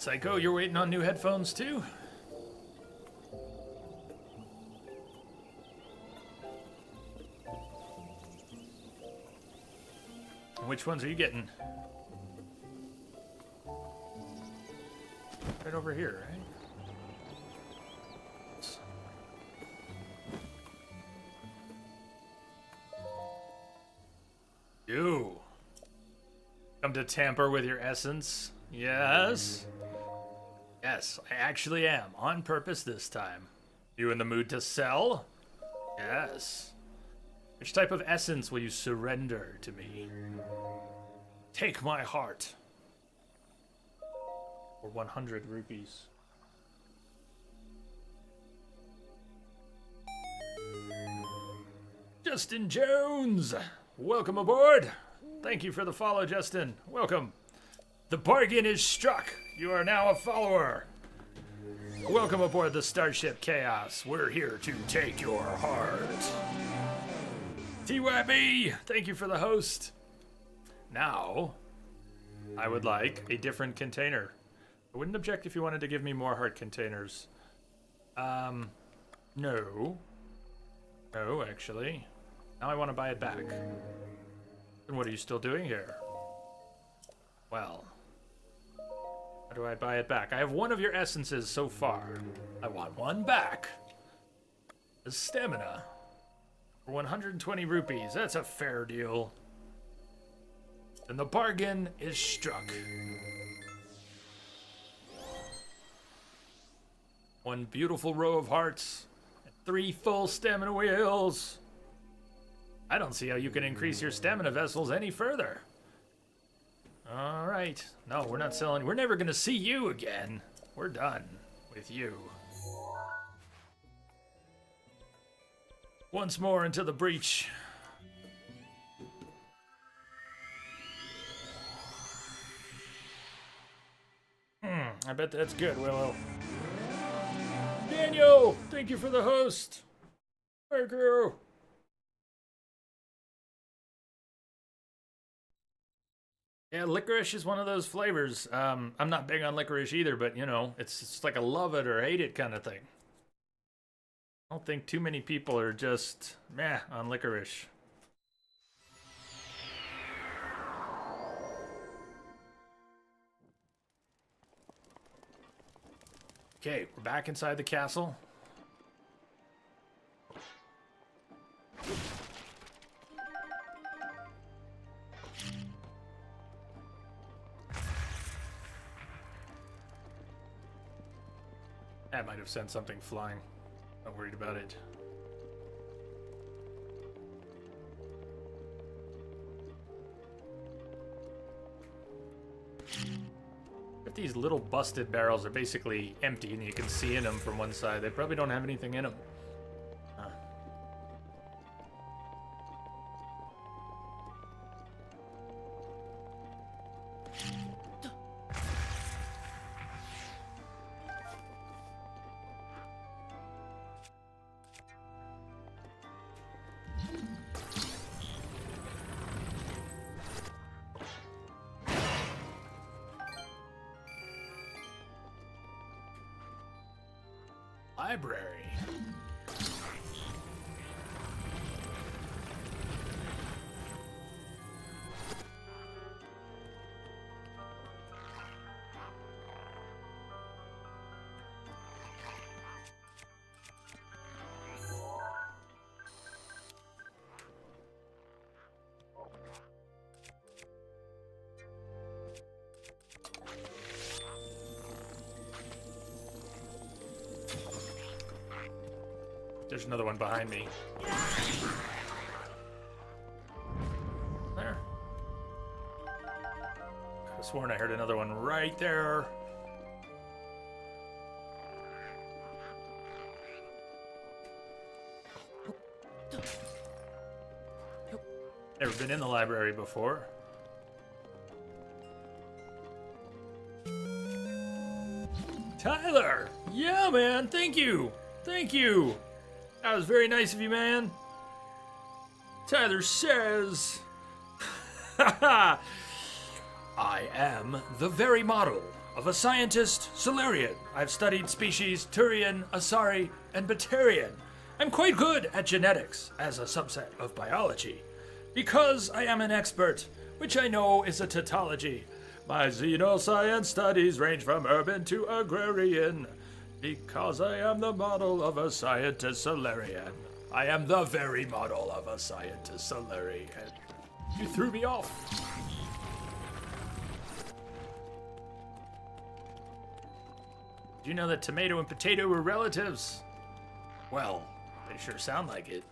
Psycho, you're waiting on new headphones too? Which ones are you getting? Right over here, right? You come to tamper with your essence? Yes? Yes, I actually am, on purpose this time. You in the mood to sell? Yes. Which type of essence will you surrender to me? Take my heart. For 100 rupees. Justin Jones! Welcome aboard! Thank you for the follow, Justin. Welcome. The bargain is struck. You are now a follower. Welcome aboard the Starship Chaos. We're here to take your heart. TYB, thank you for the host. Now, I would like a different container. I wouldn't object if you wanted to give me more heart containers. No. No, actually. Now I want to buy it back. And what are you still doing here? Well, how do I buy it back? I have one of your essences so far. I want one back. The stamina. For 120 rupees. That's a fair deal. And the bargain is struck. One beautiful row of hearts. And 3 full stamina wheels. I don't see how you can increase your stamina vessels any further. All right. No, we're not selling. We're never going to see you again. We're done with you. Once more into the breach. I bet that's good, Willow. Daniel, thank you for the host. Thank you. Yeah, licorice is one of those flavors. I'm not big on licorice either, but you know, it's like a love it or hate it kind of thing. I don't think too many people are just meh on licorice. Okay, we're back inside the castle. That might have sent something flying. Not worried about it. But these little busted barrels are basically empty and you can see in them from one side. They probably don't have anything in them. Library. There's another one behind me. There. I could have sworn I heard another one right there. Never been in the library before. Tyler! Yeah, man, thank you! Thank you! That was very nice of you, man. Tyler says, I am the very model of a scientist Solarian. I've studied species Turian, Asari, and Batarian. I'm quite good at genetics as a subset of biology. Because I am an expert, which I know is a tautology. My xenoscience studies range from urban to agrarian. Because I am the model of a scientist Solarian. I am the very model of a scientist Solarian. You threw me off. Did you know that tomato and potato were relatives? Well, they sure sound like it.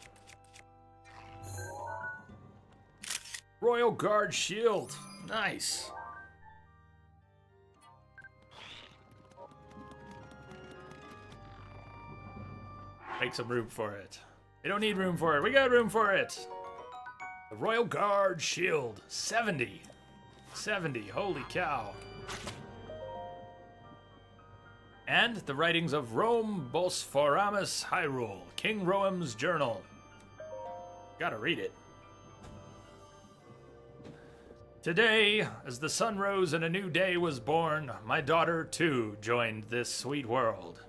Royal Guard shield. Nice. Make some room for it. We don't need room for it. We got room for it. The Royal Guard shield. 70. 70. Holy cow. And the writings of Rome Bosforamus Hyrule, King Roham's journal. Gotta read it. Today, as the sun rose and a new day was born, my daughter too joined this sweet world.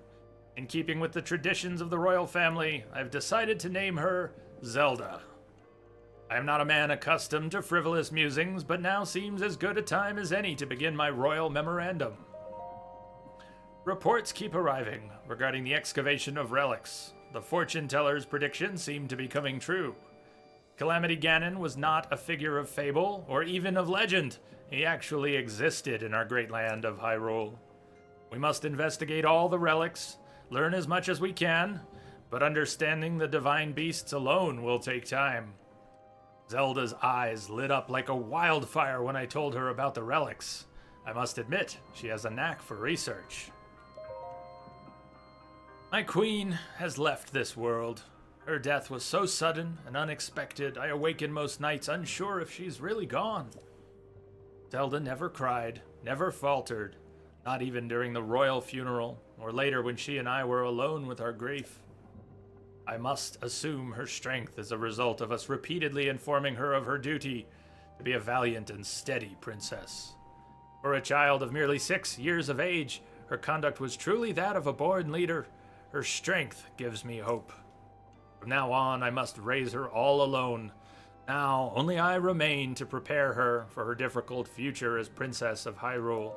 In keeping with the traditions of the royal family, I've decided to name her Zelda. I am not a man accustomed to frivolous musings, but now seems as good a time as any to begin my royal memorandum. Reports keep arriving regarding the excavation of relics. The fortune teller's predictions seem to be coming true. Calamity Ganon was not a figure of fable or even of legend. He actually existed in our great land of Hyrule. We must investigate all the relics, learn as much as we can, but understanding the divine beasts alone will take time. Zelda's eyes lit up like a wildfire when I told her about the relics. I must admit, she has a knack for research. My queen has left this world. Her death was so sudden and unexpected, I awaken most nights unsure if she's really gone. Zelda never cried, never faltered, not even during the royal funeral, or later when she and I were alone with our grief. I must assume her strength is a result of us repeatedly informing her of her duty to be a valiant and steady princess. For a child of merely 6 years of age, her conduct was truly that of a born leader. Her strength gives me hope. From now on, I must raise her all alone. Now, only I remain to prepare her for her difficult future as Princess of Hyrule.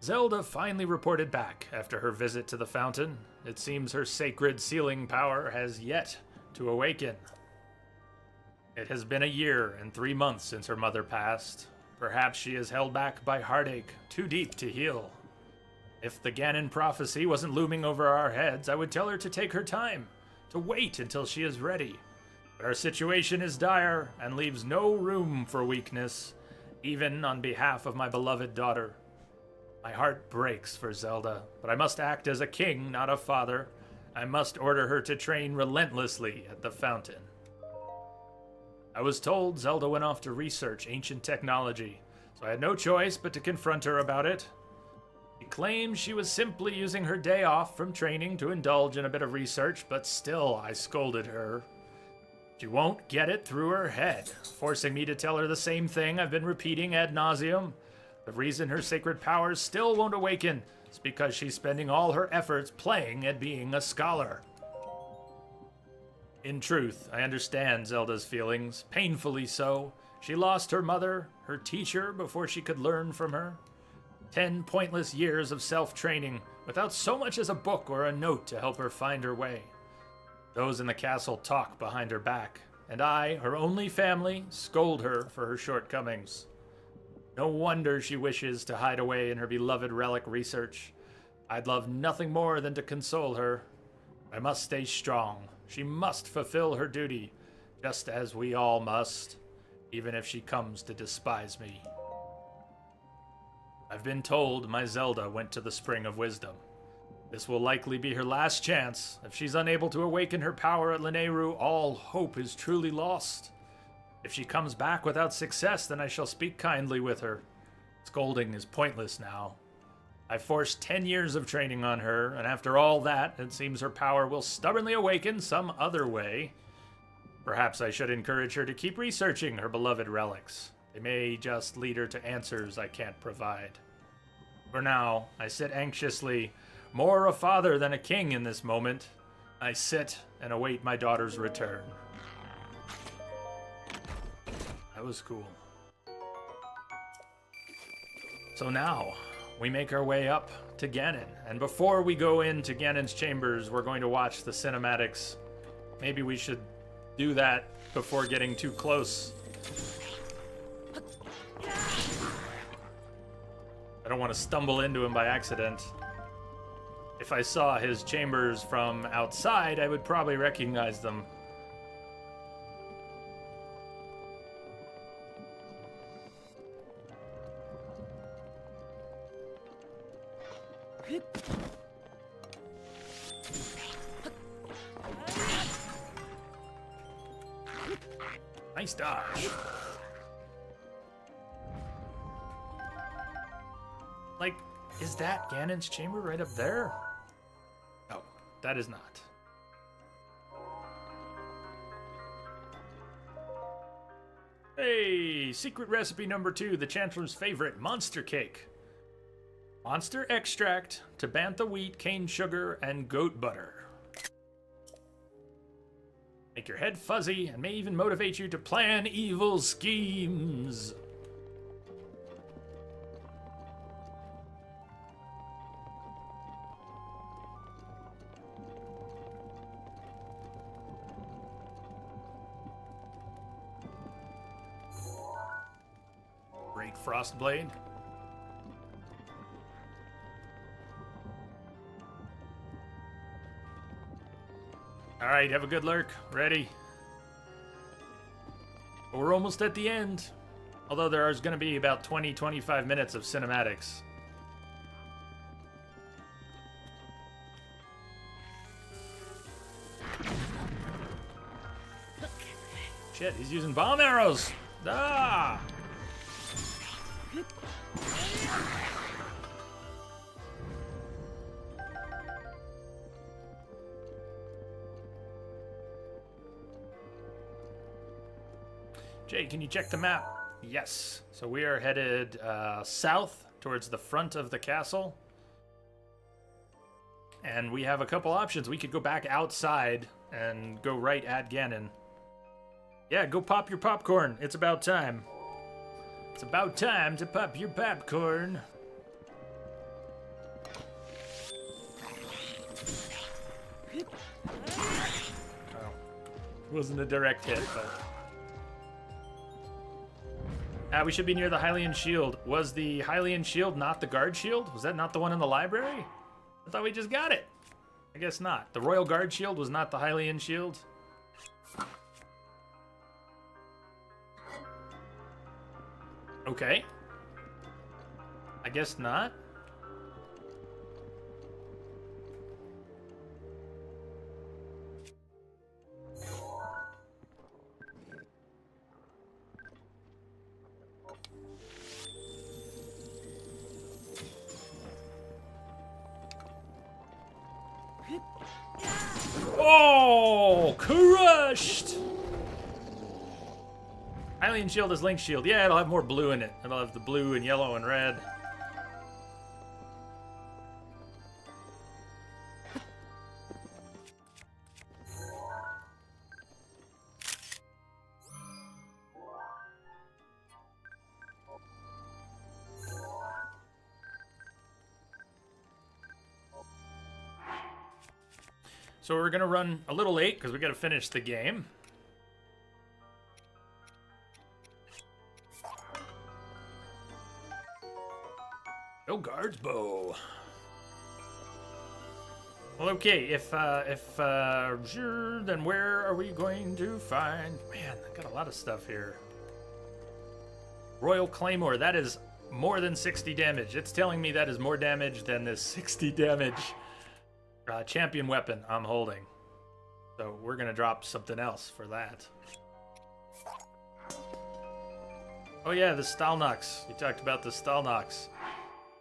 Zelda finally reported back after her visit to the fountain. It seems her sacred sealing power has yet to awaken. It has been a year and 3 months since her mother passed. Perhaps she is held back by heartache, too deep to heal. If the Ganon prophecy wasn't looming over our heads, I would tell her to take her time, to wait until she is ready. But our situation is dire and leaves no room for weakness, even on behalf of my beloved daughter. My heart breaks for Zelda, but I must act as a king, not a father. I must order her to train relentlessly at the fountain. I was told Zelda went off to research ancient technology, so I had no choice but to confront her about it. She claims she was simply using her day off from training to indulge in a bit of research, but still I scolded her. She won't get it through her head, forcing me to tell her the same thing I've been repeating ad nauseum. The reason her sacred powers still won't awaken is because she's spending all her efforts playing at being a scholar. In truth, I understand Zelda's feelings, painfully so. She lost her mother, her teacher, before she could learn from her. 10 pointless years of self-training, without so much as a book or a note to help her find her way. Those in the castle talk behind her back, and I, her only family, scold her for her shortcomings. No wonder she wishes to hide away in her beloved relic research. I'd love nothing more than to console her. I must stay strong. She must fulfill her duty, just as we all must, even if she comes to despise me. I've been told my Zelda went to the Spring of Wisdom. This will likely be her last chance. If she's unable to awaken her power at Lanayru, all hope is truly lost. If she comes back without success, then I shall speak kindly with her. Scolding is pointless now. I forced 10 years of training on her, and after all that, it seems her power will stubbornly awaken some other way. Perhaps I should encourage her to keep researching her beloved relics. They may just lead her to answers I can't provide. For now, I sit anxiously, more a father than a king in this moment. I sit and await my daughter's return. That was cool. So now, we make our way up to Ganon. And before we go into Ganon's chambers, we're going to watch the cinematics. Maybe we should do that before getting too close. I don't want to stumble into him by accident. If I saw his chambers from outside, I would probably recognize them. Nice dodge. Like, is that Ganon's chamber right up there? No, that is not. Hey, secret recipe number 2, the Chancellor's favorite, monster cake. Monster extract, Tabantha wheat, cane sugar, and goat butter. Make your head fuzzy and may even motivate you to plan evil schemes. Great Frostblade. All right, have a good lurk. Ready? We're almost at the end. Although there is going to be about 20-25 minutes of cinematics. Shit, he's using bomb arrows. Ah! Jay, can you check the map? Yes. So we are headed south towards the front of the castle. And we have a couple options. We could go back outside and go right at Ganon. Yeah, go pop your popcorn. It's about time. It's about time to pop your popcorn. Oh, wasn't a direct hit, but... we should be near the Hylian shield. Was the Hylian shield not the guard shield? Was that not the one in the library? I thought we just got it. I guess not. The Royal Guard shield was not the Hylian shield. Okay. I guess not. Oh, crushed! Hylian shield is Link's shield. Yeah, it'll have more blue in it. It'll have the blue and yellow and red. So we're gonna run a little late because we gotta finish the game. No guards bow. Well, okay. If sure, then where are we going to find? Man, I got a lot of stuff here. Royal Claymore. That is more than 60 damage. It's telling me that is more damage than this 60 damage. Champion weapon I'm holding. So we're gonna drop something else for that. Oh yeah, the Stalnox. You talked about the Stalnox.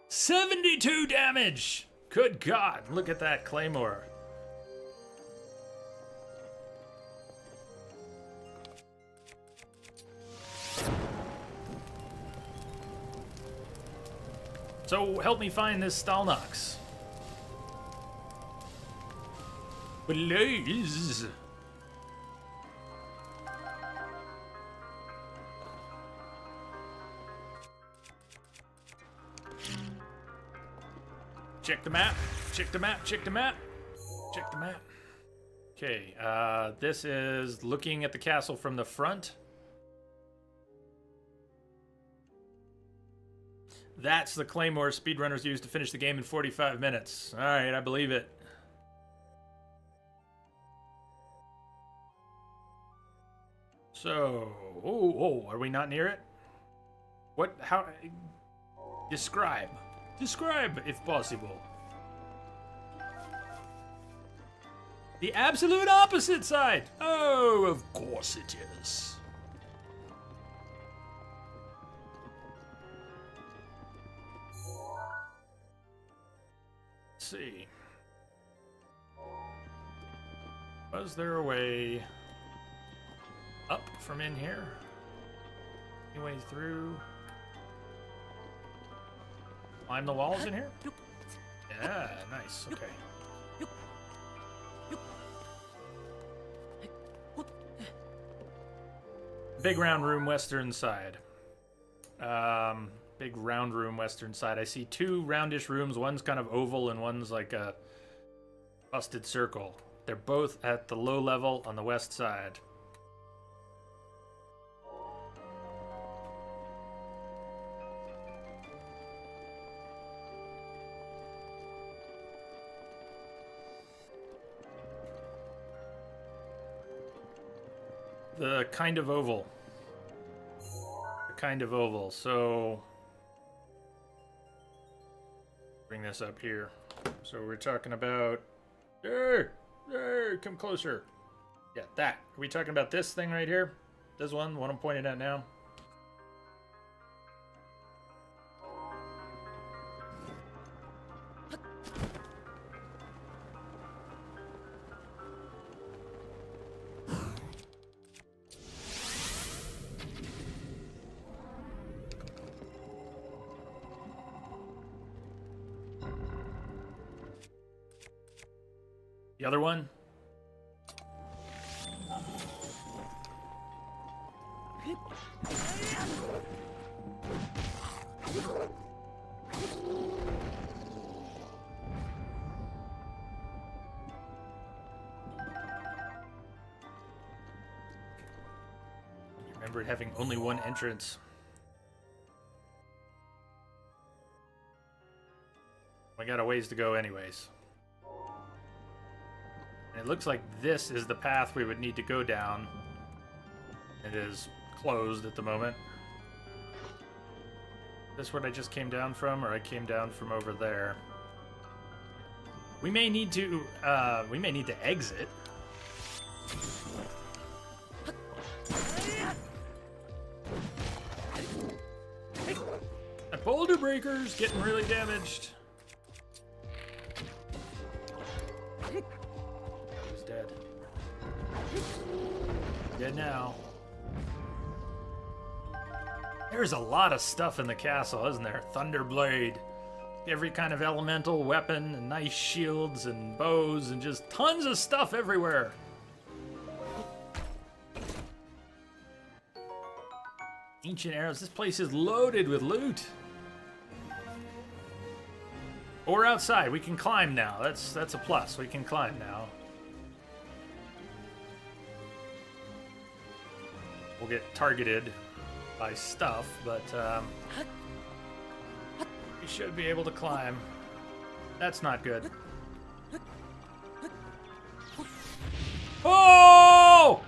72 damage! Good God, look at that Claymore. So help me find this Stalnox. Please. Check the map. Check the map. Check the map. Check the map. Okay, this is looking at the castle from the front. That's the claymore speedrunners use to finish the game in 45 minutes. Alright, I believe it. So, oh, are we not near it? What, how, describe, if possible. The absolute opposite side! Oh, of course it is. Let's see. Was there a way up from in here? Any way through? Climb the walls in here? Yeah, nice, okay. Big round room, western side. Big round room, western side. I see two roundish rooms. One's kind of oval and one's like a busted circle. They're both at the low level on the west side. The kind of oval. The kind of oval. So bring this up here. So we're talking about. Hey, come closer. Yeah, that. Are we talking about this thing right here? This one, what I'm pointing at now. The other one? Remember it having only one entrance. We got a ways to go anyways. It looks like this is the path we would need to go down. It is closed at the moment. Is this what I just came down from, or I came down from over there? We may need to exit. That boulder breaker's getting really damaged. Dead now. There's a lot of stuff in the castle, isn't there? Thunderblade, every kind of elemental weapon, and nice shields and bows, and just tons of stuff everywhere. Ancient arrows. This place is loaded with loot. Or outside. We can climb now. That's a plus. We can climb now. We'll get targeted by stuff, but we should be able to climb. That's not good. Oh!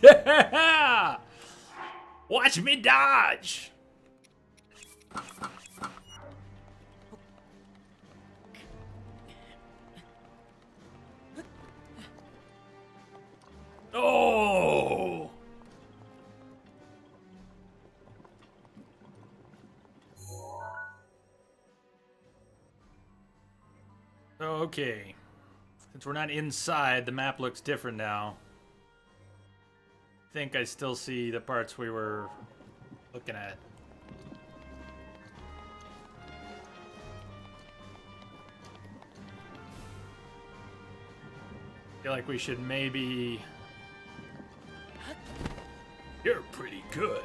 Yeah! Watch me dodge! Oh! Okay. Since we're not inside, the map looks different now. I think I still see the parts we were looking at. feel like we should maybe... You're pretty good.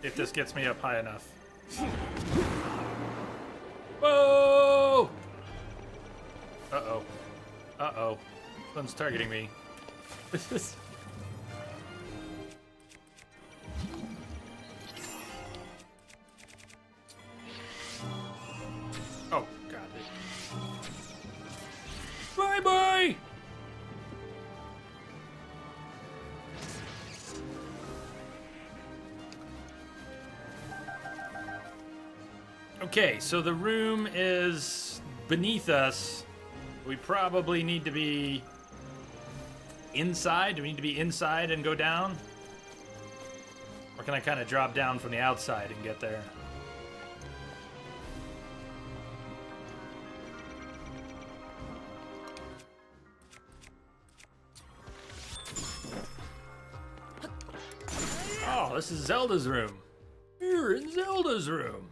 If this gets me up high enough. Whoa! Uh-oh. Uh-oh. Someone's targeting me. Oh, God. Bye-bye! Okay, so the room is beneath us. We probably need to be inside. Do we need to be inside and go down? Or can I kind of drop down from the outside and get there? Oh, this is Zelda's room. You're in Zelda's room.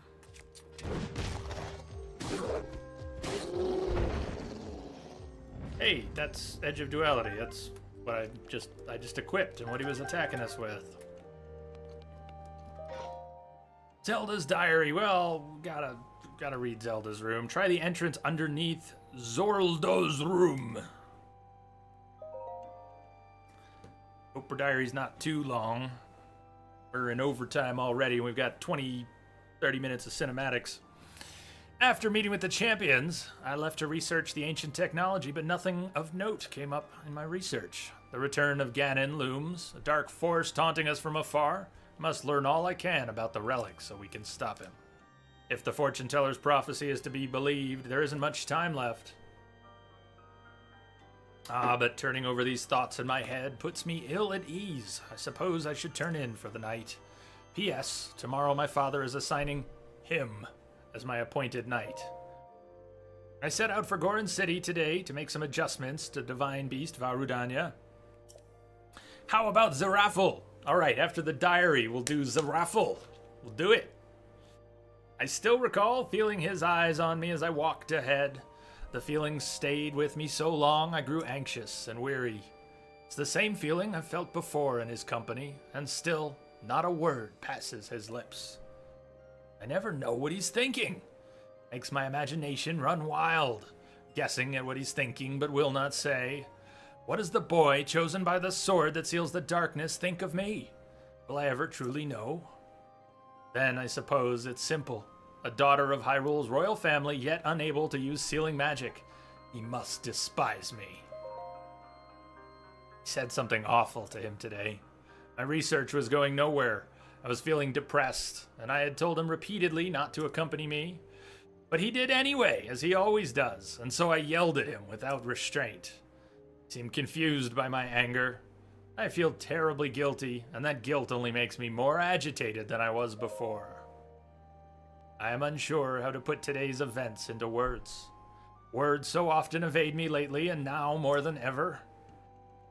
Hey, that's Edge of Duality. That's what I just equipped and what he was attacking us with. Zelda's diary. Well, gotta read Zelda's room. Try the entrance underneath Zorldo's room. Hope her diary's not too long. We're in overtime already, and we've got 20, 30 minutes of cinematics. After meeting with the champions, I left to research the ancient technology, but nothing of note came up in my research. The return of Ganon looms, a dark force taunting us from afar. Must learn all I can about the relic so we can stop him. If the fortune teller's prophecy is to be believed, there isn't much time left. But turning over these thoughts in my head puts me ill at ease. I suppose I should turn in for the night. P.S. Tomorrow my father is assigning him as my appointed knight. I set out for Goron City today to make some adjustments to Divine Beast Varudanya. How about Zeraffle? Alright, after the diary, we'll do Zeraffle. We'll do it. I still recall feeling his eyes on me as I walked ahead. The feeling stayed with me so long I grew anxious and weary. It's the same feeling I've felt before in his company, and still not a word passes his lips. I never know what he's thinking. Makes my imagination run wild, guessing at what he's thinking but will not say. What does the boy chosen by the sword that seals the darkness think of me? Will I ever truly know? Then I suppose it's simple. A daughter of Hyrule's royal family, yet unable to use sealing magic. He must despise me. I said something awful to him today. My research was going nowhere. I was feeling depressed, and I had told him repeatedly not to accompany me. But he did anyway, as he always does, and so I yelled at him without restraint. He seemed confused by my anger. I feel terribly guilty, and that guilt only makes me more agitated than I was before. I am unsure how to put today's events into words. Words so often evade me lately, and now more than ever.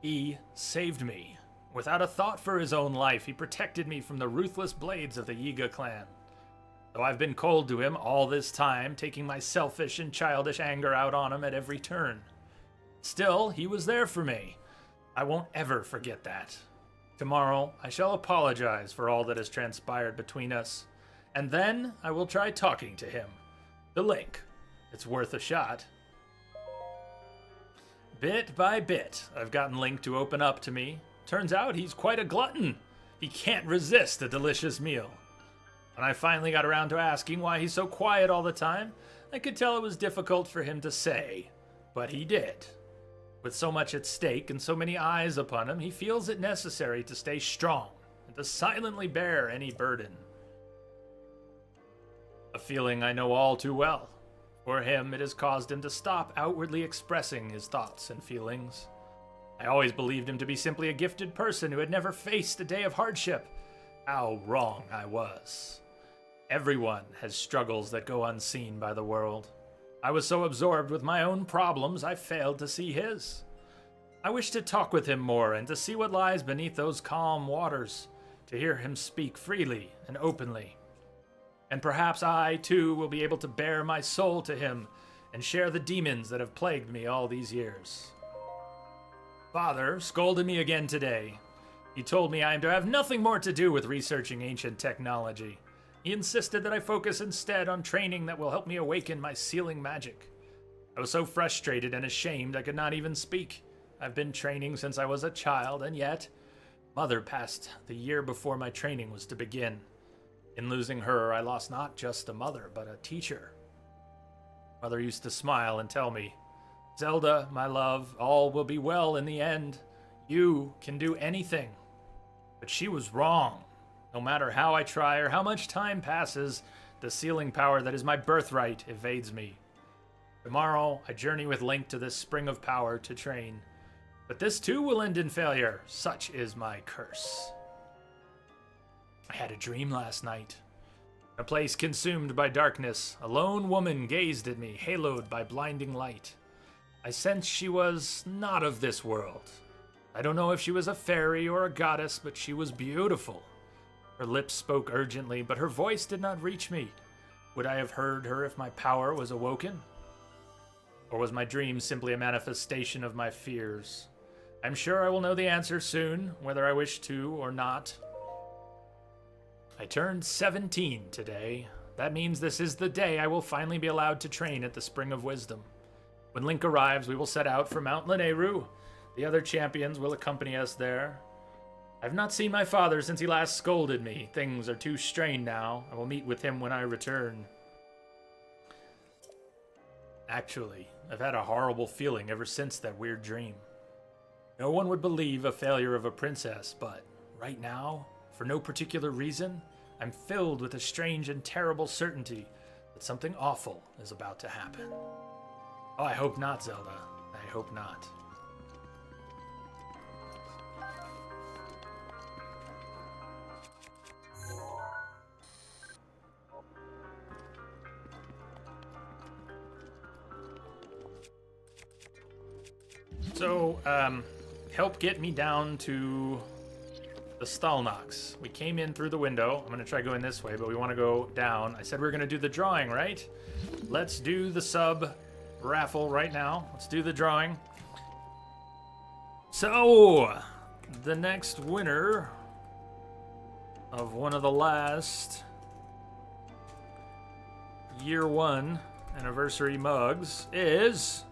He saved me. Without a thought for his own life, he protected me from the ruthless blades of the Yiga clan. Though I've been cold to him all this time, taking my selfish and childish anger out on him at every turn. Still, he was there for me. I won't ever forget that. Tomorrow, I shall apologize for all that has transpired between us. And then I will try talking to him. The link. It's worth a shot. Bit by bit, I've gotten Link to open up to me. Turns out he's quite a glutton. He can't resist a delicious meal. When I finally got around to asking why he's so quiet all the time, I could tell it was difficult for him to say. But he did. With so much at stake and so many eyes upon him, he feels it necessary to stay strong and to silently bear any burden. A feeling I know all too well. For him, it has caused him to stop outwardly expressing his thoughts and feelings. I always believed him to be simply a gifted person who had never faced a day of hardship. How wrong I was. Everyone has struggles that go unseen by the world. I was so absorbed with my own problems, I failed to see his. I wish to talk with him more and to see what lies beneath those calm waters, to hear him speak freely and openly. And perhaps I, too, will be able to bare my soul to him and share the demons that have plagued me all these years. Father scolded me again today. He told me I am to have nothing more to do with researching ancient technology. He insisted that I focus instead on training that will help me awaken my sealing magic. I was so frustrated and ashamed I could not even speak. I've been training since I was a child, and yet, Mother passed the year before my training was to begin. In losing her, I lost not just a mother, but a teacher. Mother used to smile and tell me, Zelda, my love, all will be well in the end. You can do anything. But she was wrong. No matter how I try or how much time passes, the sealing power that is my birthright evades me. Tomorrow, I journey with Link to this spring of power to train. But this too will end in failure. Such is my curse. I had a dream last night. A place consumed by darkness, a lone woman gazed at me, haloed by blinding light. I sensed she was not of this world. I don't know if she was a fairy or a goddess, but she was beautiful. Her lips spoke urgently, but her voice did not reach me. Would I have heard her if my power was awoken? Or was my dream simply a manifestation of my fears? I'm sure I will know the answer soon, whether I wish to or not. I turned 17 today. That means this is the day I will finally be allowed to train at the Spring of Wisdom. When Link arrives, we will set out for Mount Lanayru. The other champions will accompany us there. I've not seen my father since he last scolded me. Things are too strained now. I will meet with him when I return. Actually, I've had a horrible feeling ever since that weird dream. No one would believe a failure of a princess, but right now, for no particular reason, I'm filled with a strange and terrible certainty that something awful is about to happen. Oh, I hope not, Zelda. I hope not. So, help get me down to the Stalnox. We came in through the window. I'm going to try going this way, but we want to go down. I said we were going to do the drawing, right? Let's do the sub raffle right now. Let's do the drawing. So, the next winner of one of the last year 1 anniversary mugs is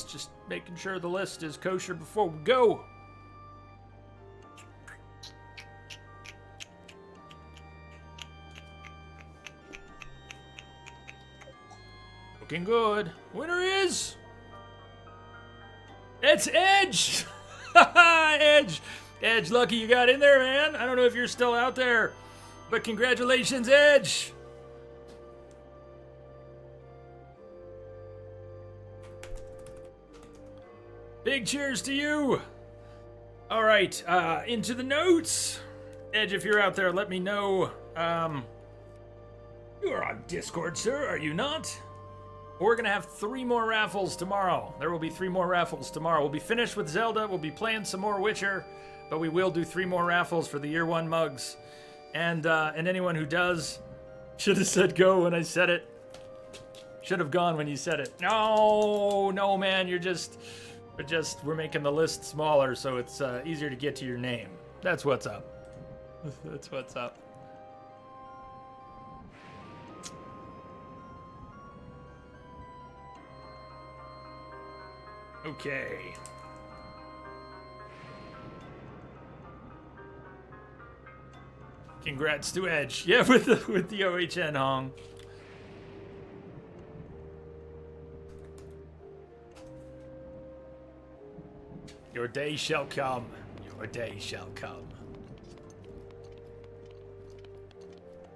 just making sure the list is kosher before we go. Looking good. Winner is... It's Edge! Edge! Edge, lucky you got in there, man. I don't know if you're still out there, but congratulations, Edge! Big cheers to you! Alright, into the notes. Edge, if you're out there, let me know. You are on Discord, sir, are you not? We're gonna have 3 more raffles tomorrow. There will be 3 more raffles tomorrow. We'll be finished with Zelda, we'll be playing some more Witcher, but we will do 3 more raffles for the year 1 mugs. And anyone who does should have said go when I said it. Should have gone when you said it. No, man, we're making the list smaller so it's easier to get to your name. That's what's up. That's what's up. Okay. Congrats to Edge. Yeah, with the OHN Hong. Your day shall come. Your day shall come.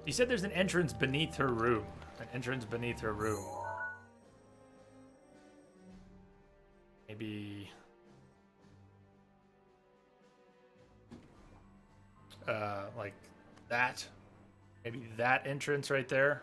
She said there's an entrance beneath her room. An entrance beneath her room. Maybe... like that. Maybe that entrance right there.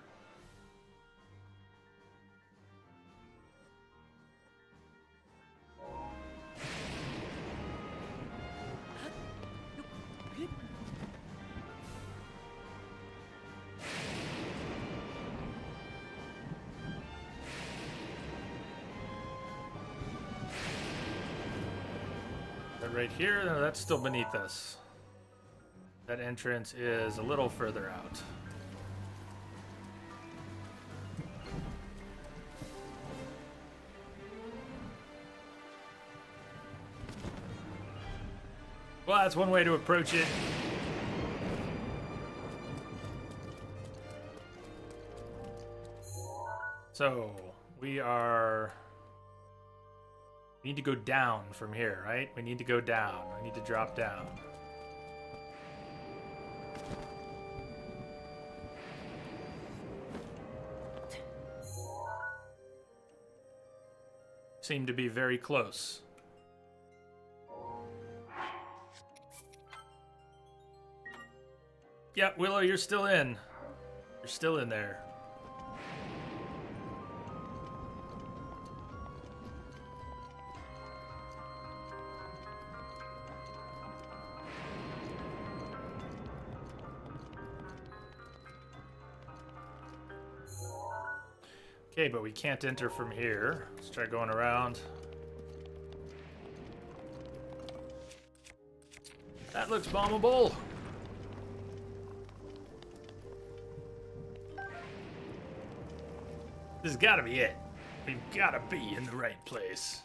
that right here? No, that's still beneath us. That entrance is a little further out. Well, that's one way to approach it. So, we need to go down from here, right? We need to go down. We need to drop down. Seem to be very close. Yeah, Willow, you're still in. You're still in there. Okay, but we can't enter from here. Let's try going around. That looks bombable. This has got to be it. We've got to be in the right place.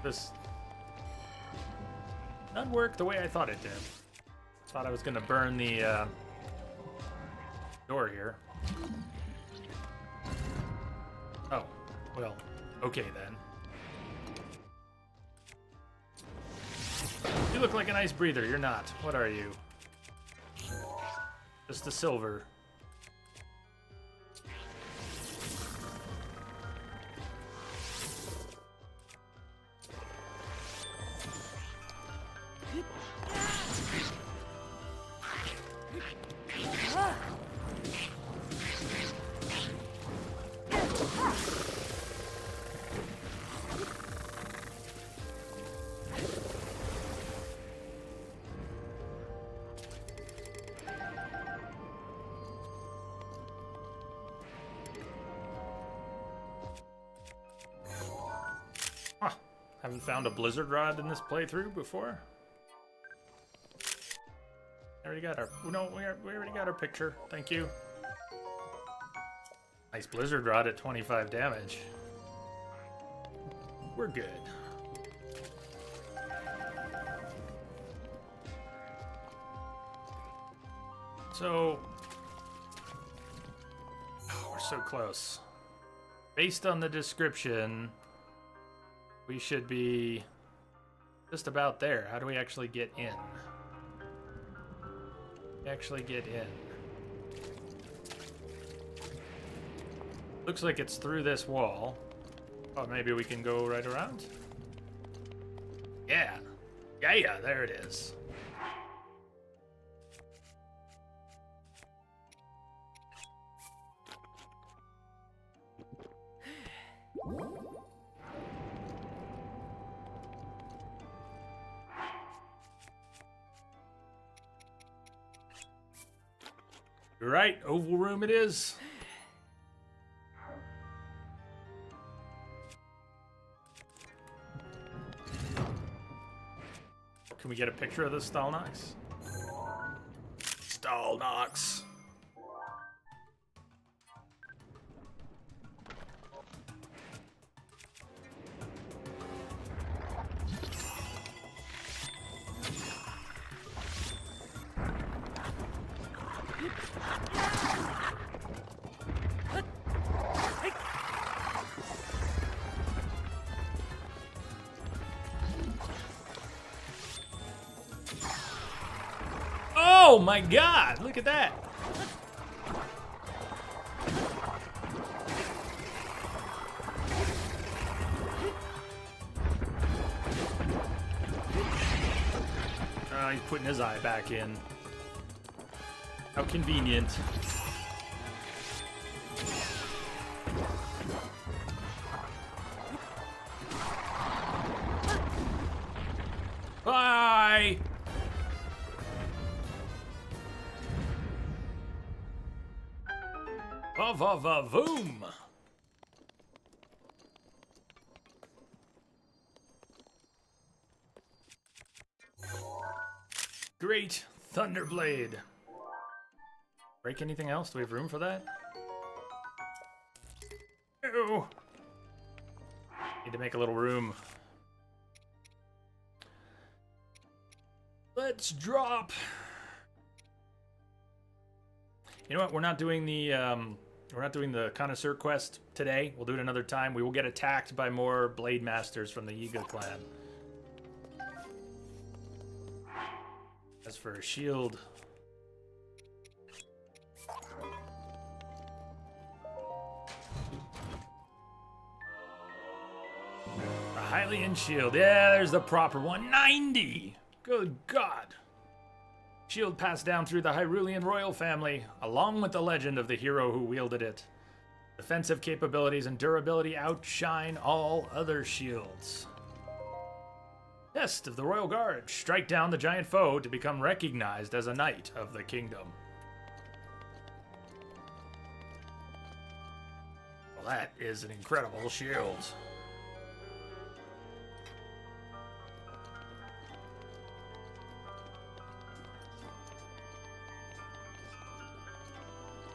This doesn't work the way I thought it did. Thought I was going to burn the door here. Oh, well, okay then. You look like an ice breather. You're not. What are you? Just a silver. Haven't found a blizzard rod in this playthrough before. We already got our we already got our picture. Thank you. Nice blizzard rod at 25 damage. We're good. So we're so close. Based on the description, we should be just about there. How do we actually get in? Actually get in. Looks like it's through this wall. Oh, maybe we can go right around? Yeah. Yeah, there it is. You're right, oval room it is. Can we get a picture of the Stalnox? Stalnox. Oh my god, look at that. He's putting his eye back in. How convenient. Bye! Va-va-va-voom! Great Thunderblade. Break anything else? Do we have room for that? No. Need to make a little room. Let's drop. You know what? We're not doing the connoisseur quest today. We'll do it another time. We will get attacked by more blade masters from the Yiga clan. As for a shield, a Hylian shield. Yeah, there's the proper one. 90. Good God. Shield passed down through the Hyrulean royal family, along with the legend of the hero who wielded it. Defensive capabilities and durability outshine all other shields. Test of the Royal Guard. Strike down the giant foe to become recognized as a knight of the kingdom. Well, that is an incredible shield.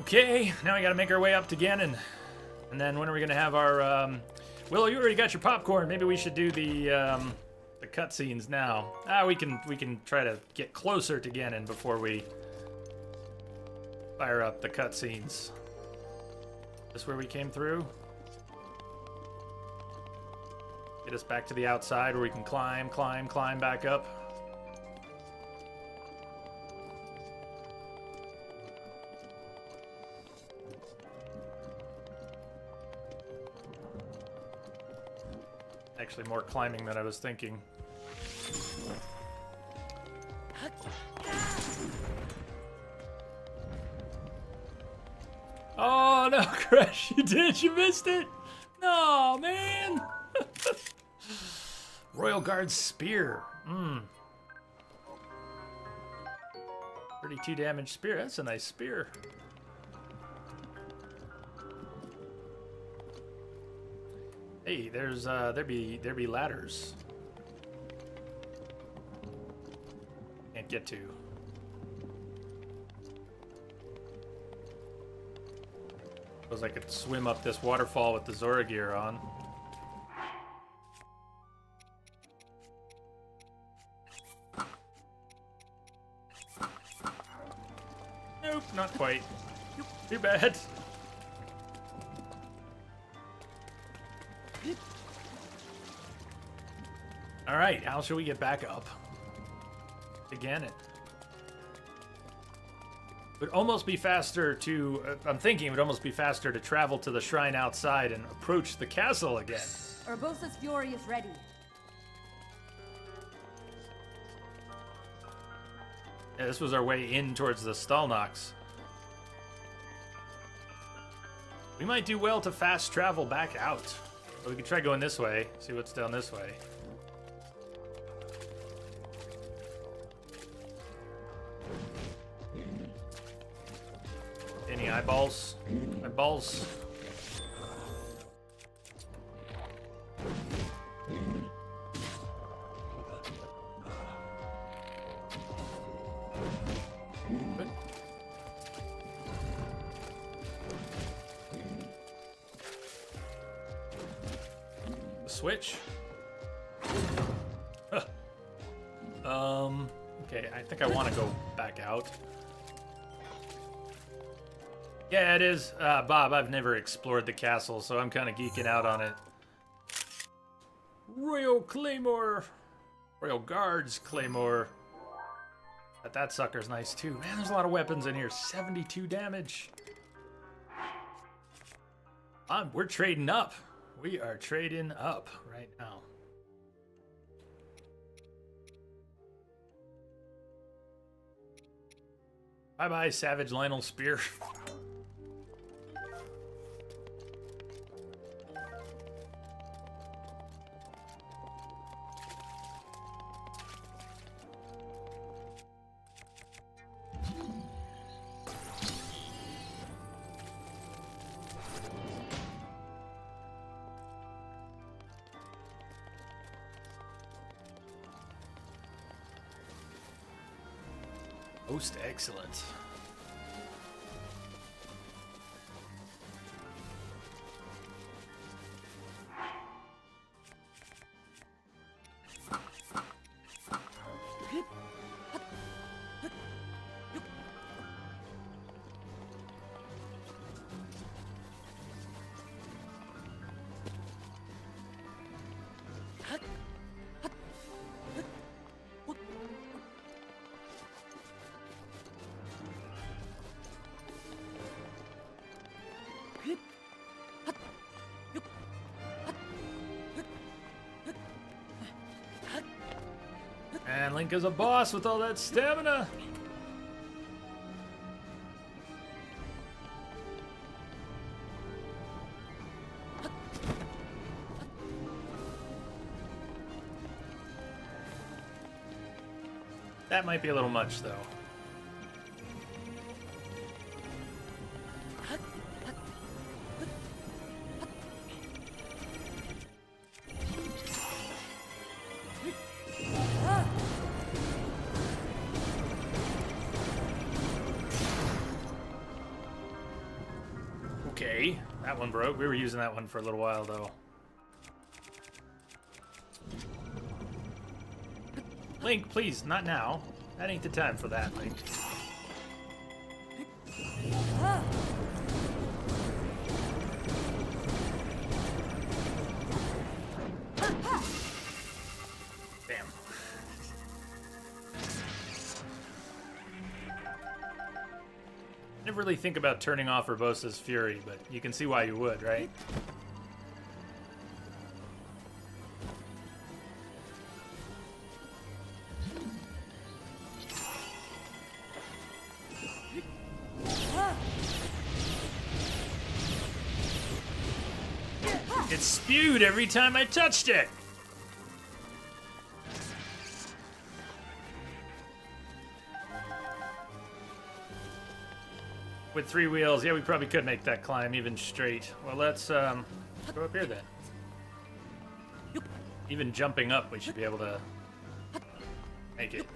Okay, now we gotta make our way up to Ganon. And then when are we gonna have our, Willow, you already got your popcorn. Maybe we should do the cutscenes now. We can try to get closer to Ganon before we fire up the cutscenes. This where we came through? Get us back to the outside where we can climb back up. Actually more climbing than I was thinking. Oh no, Crash, you missed it! No, man! Royal Guard Spear. 32 damage spear, that's a nice spear. Hey, there's there be ladders. Can't get to. Suppose I could swim up this waterfall with the Zora gear on. Nope, not quite. Too bad. All right, how shall we get back up? Again, it would almost be faster to, I'm thinking it would almost be faster to travel to the shrine outside and approach the castle again. Urbosa's Fury is ready. Yeah, this was our way in towards the Stalnox. We might do well to fast travel back out. But we could try going this way, see what's down this way. Any eyeballs? Eyeballs? Good. The switch? Huh. Okay, I think I want to go back out. Yeah, it is. Bob, I've never explored the castle, so I'm kind of geeking out on it. Royal Claymore. Royal Guards Claymore. But that sucker's nice, too. Man, there's a lot of weapons in here. 72 damage. We're trading up. We are trading up right now. Bye-bye, Savage Lionel Spear. Most excellent. And Link is a boss with all that stamina. That might be a little much, though. Okay, that one broke. We were using that one for a little while, though. Link, please, not now. That ain't the time for that, Link. Damn. Never really think about turning off Urbosa's Fury, but you can see why you would, right? It spewed every time I touched it! With 3 wheels, yeah, we probably could make that climb even straight. Well, let's go up here then. Even jumping up, we should be able to make it.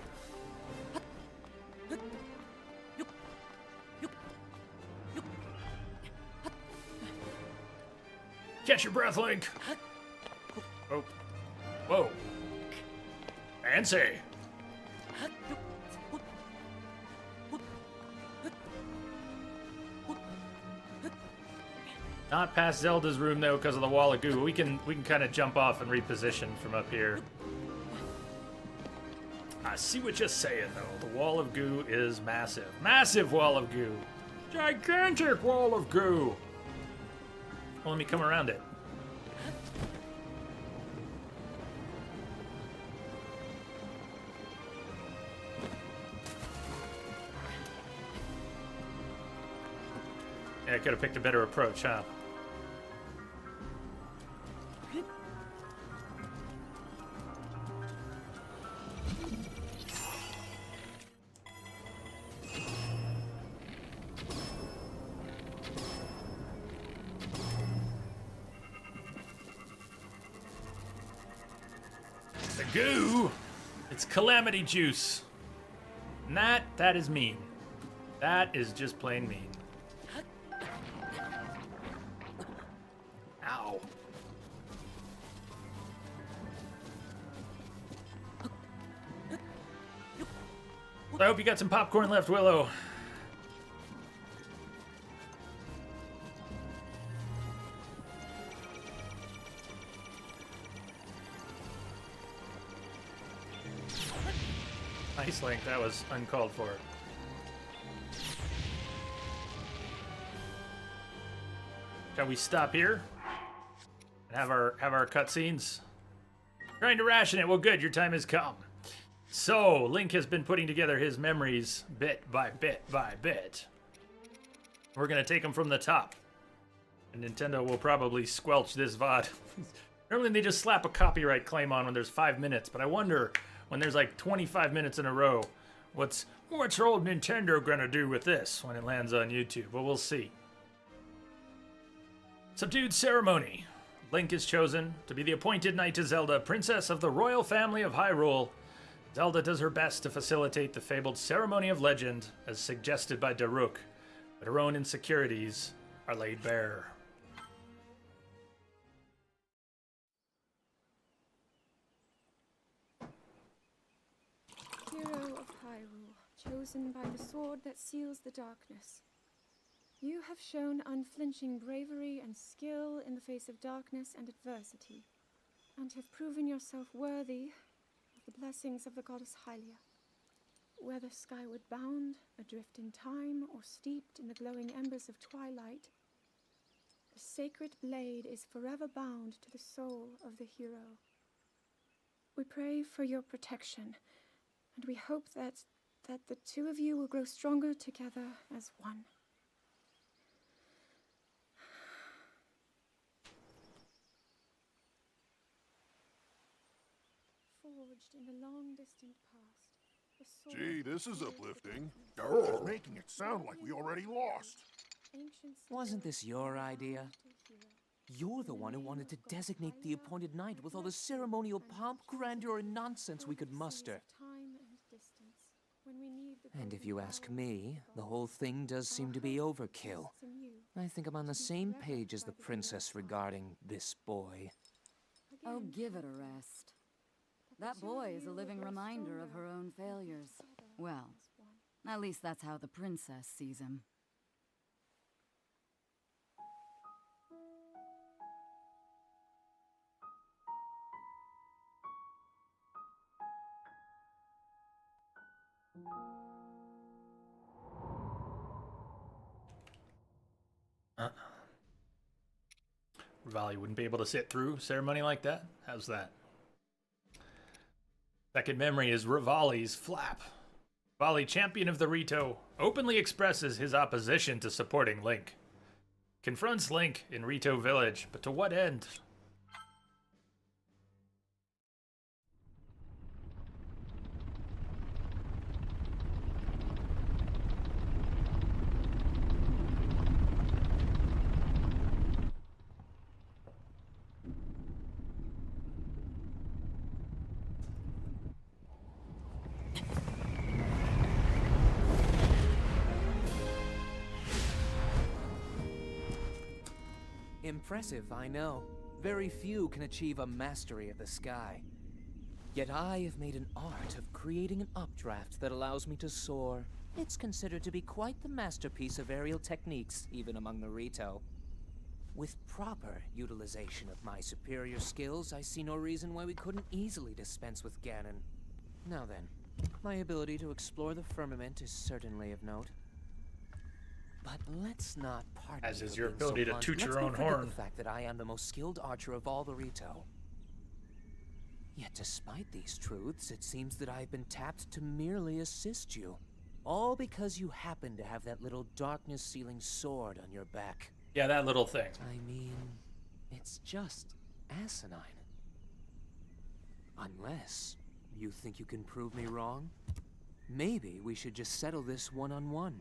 Catch your breath, Link! Oh. Whoa. Fancy! Not past Zelda's room though, because of the wall of goo. We can kind of jump off and reposition from up here. I see what you're saying though. The wall of goo is massive. Massive wall of goo. Gigantic wall of goo. Well, let me come around it. Yeah, I could have picked a better approach, huh? The goo! It's calamity juice. And that is mean. That is just plain mean. Ow. I hope you got some popcorn left, Willow. Nice, Link. That was uncalled for. Shall we stop here and have our cutscenes? Trying to ration it. Well, good. Your time has come. So, Link has been putting together his memories bit by bit by bit. We're going to take them from the top. And Nintendo will probably squelch this VOD. Normally they just slap a copyright claim on when there's 5 minutes, but I wonder when there's like 25 minutes in a row, what's old Nintendo going to do with this when it lands on YouTube? Well, we'll see. Subdued ceremony. Link is chosen to be the appointed knight to Zelda, princess of the royal family of Hyrule. Zelda does her best to facilitate the fabled ceremony of legend as suggested by Daruk, but her own insecurities are laid bare. Hero of Hyrule, chosen by the sword that seals the darkness. You have shown unflinching bravery and skill in the face of darkness and adversity, and have proven yourself worthy of the blessings of the goddess Hylia. Whether skyward bound, adrift in time, or steeped in the glowing embers of twilight, the sacred blade is forever bound to the soul of the hero. We pray for your protection, and we hope that the two of you will grow stronger together as one. Forged in the long-distant past, the sword Gee, this is created uplifting. the You're making it sound like we already lost. ancient Wasn't skill this your bound idea? to hero. You're the one who wanted to designate the appointed night with all the ceremonial pomp, grandeur, and nonsense we could muster. And if you ask me, the whole thing does seem to be overkill. I think I'm on the same page as the princess regarding this boy. Oh, give it a rest. That boy is a living reminder of her own failures. Well, at least that's how the princess sees him. Revali wouldn't be able to sit through a ceremony like that? How's that? Second memory is Revali's flap. Revali, champion of the Rito, openly expresses his opposition to supporting Link. Confronts Link in Rito Village, but to what end? Impressive, I know. Very few can achieve a mastery of the sky. Yet I have made an art of creating an updraft that allows me to soar. It's considered to be quite the masterpiece of aerial techniques, even among the Rito. With proper utilization of my superior skills, I see no reason why we couldn't easily dispense with Ganon. Now then, my ability to explore the firmament is certainly of note. But let's not part As is your ability to toot your own horn. The fact that I am the most skilled archer of all the Rito. Yet despite these truths, it seems that I've been tapped to merely assist you. All because you happen to have that little darkness-sealing sword on your back. Yeah, that little thing. I mean, it's just asinine. Unless you think you can prove me wrong, maybe we should just settle this one-on-one.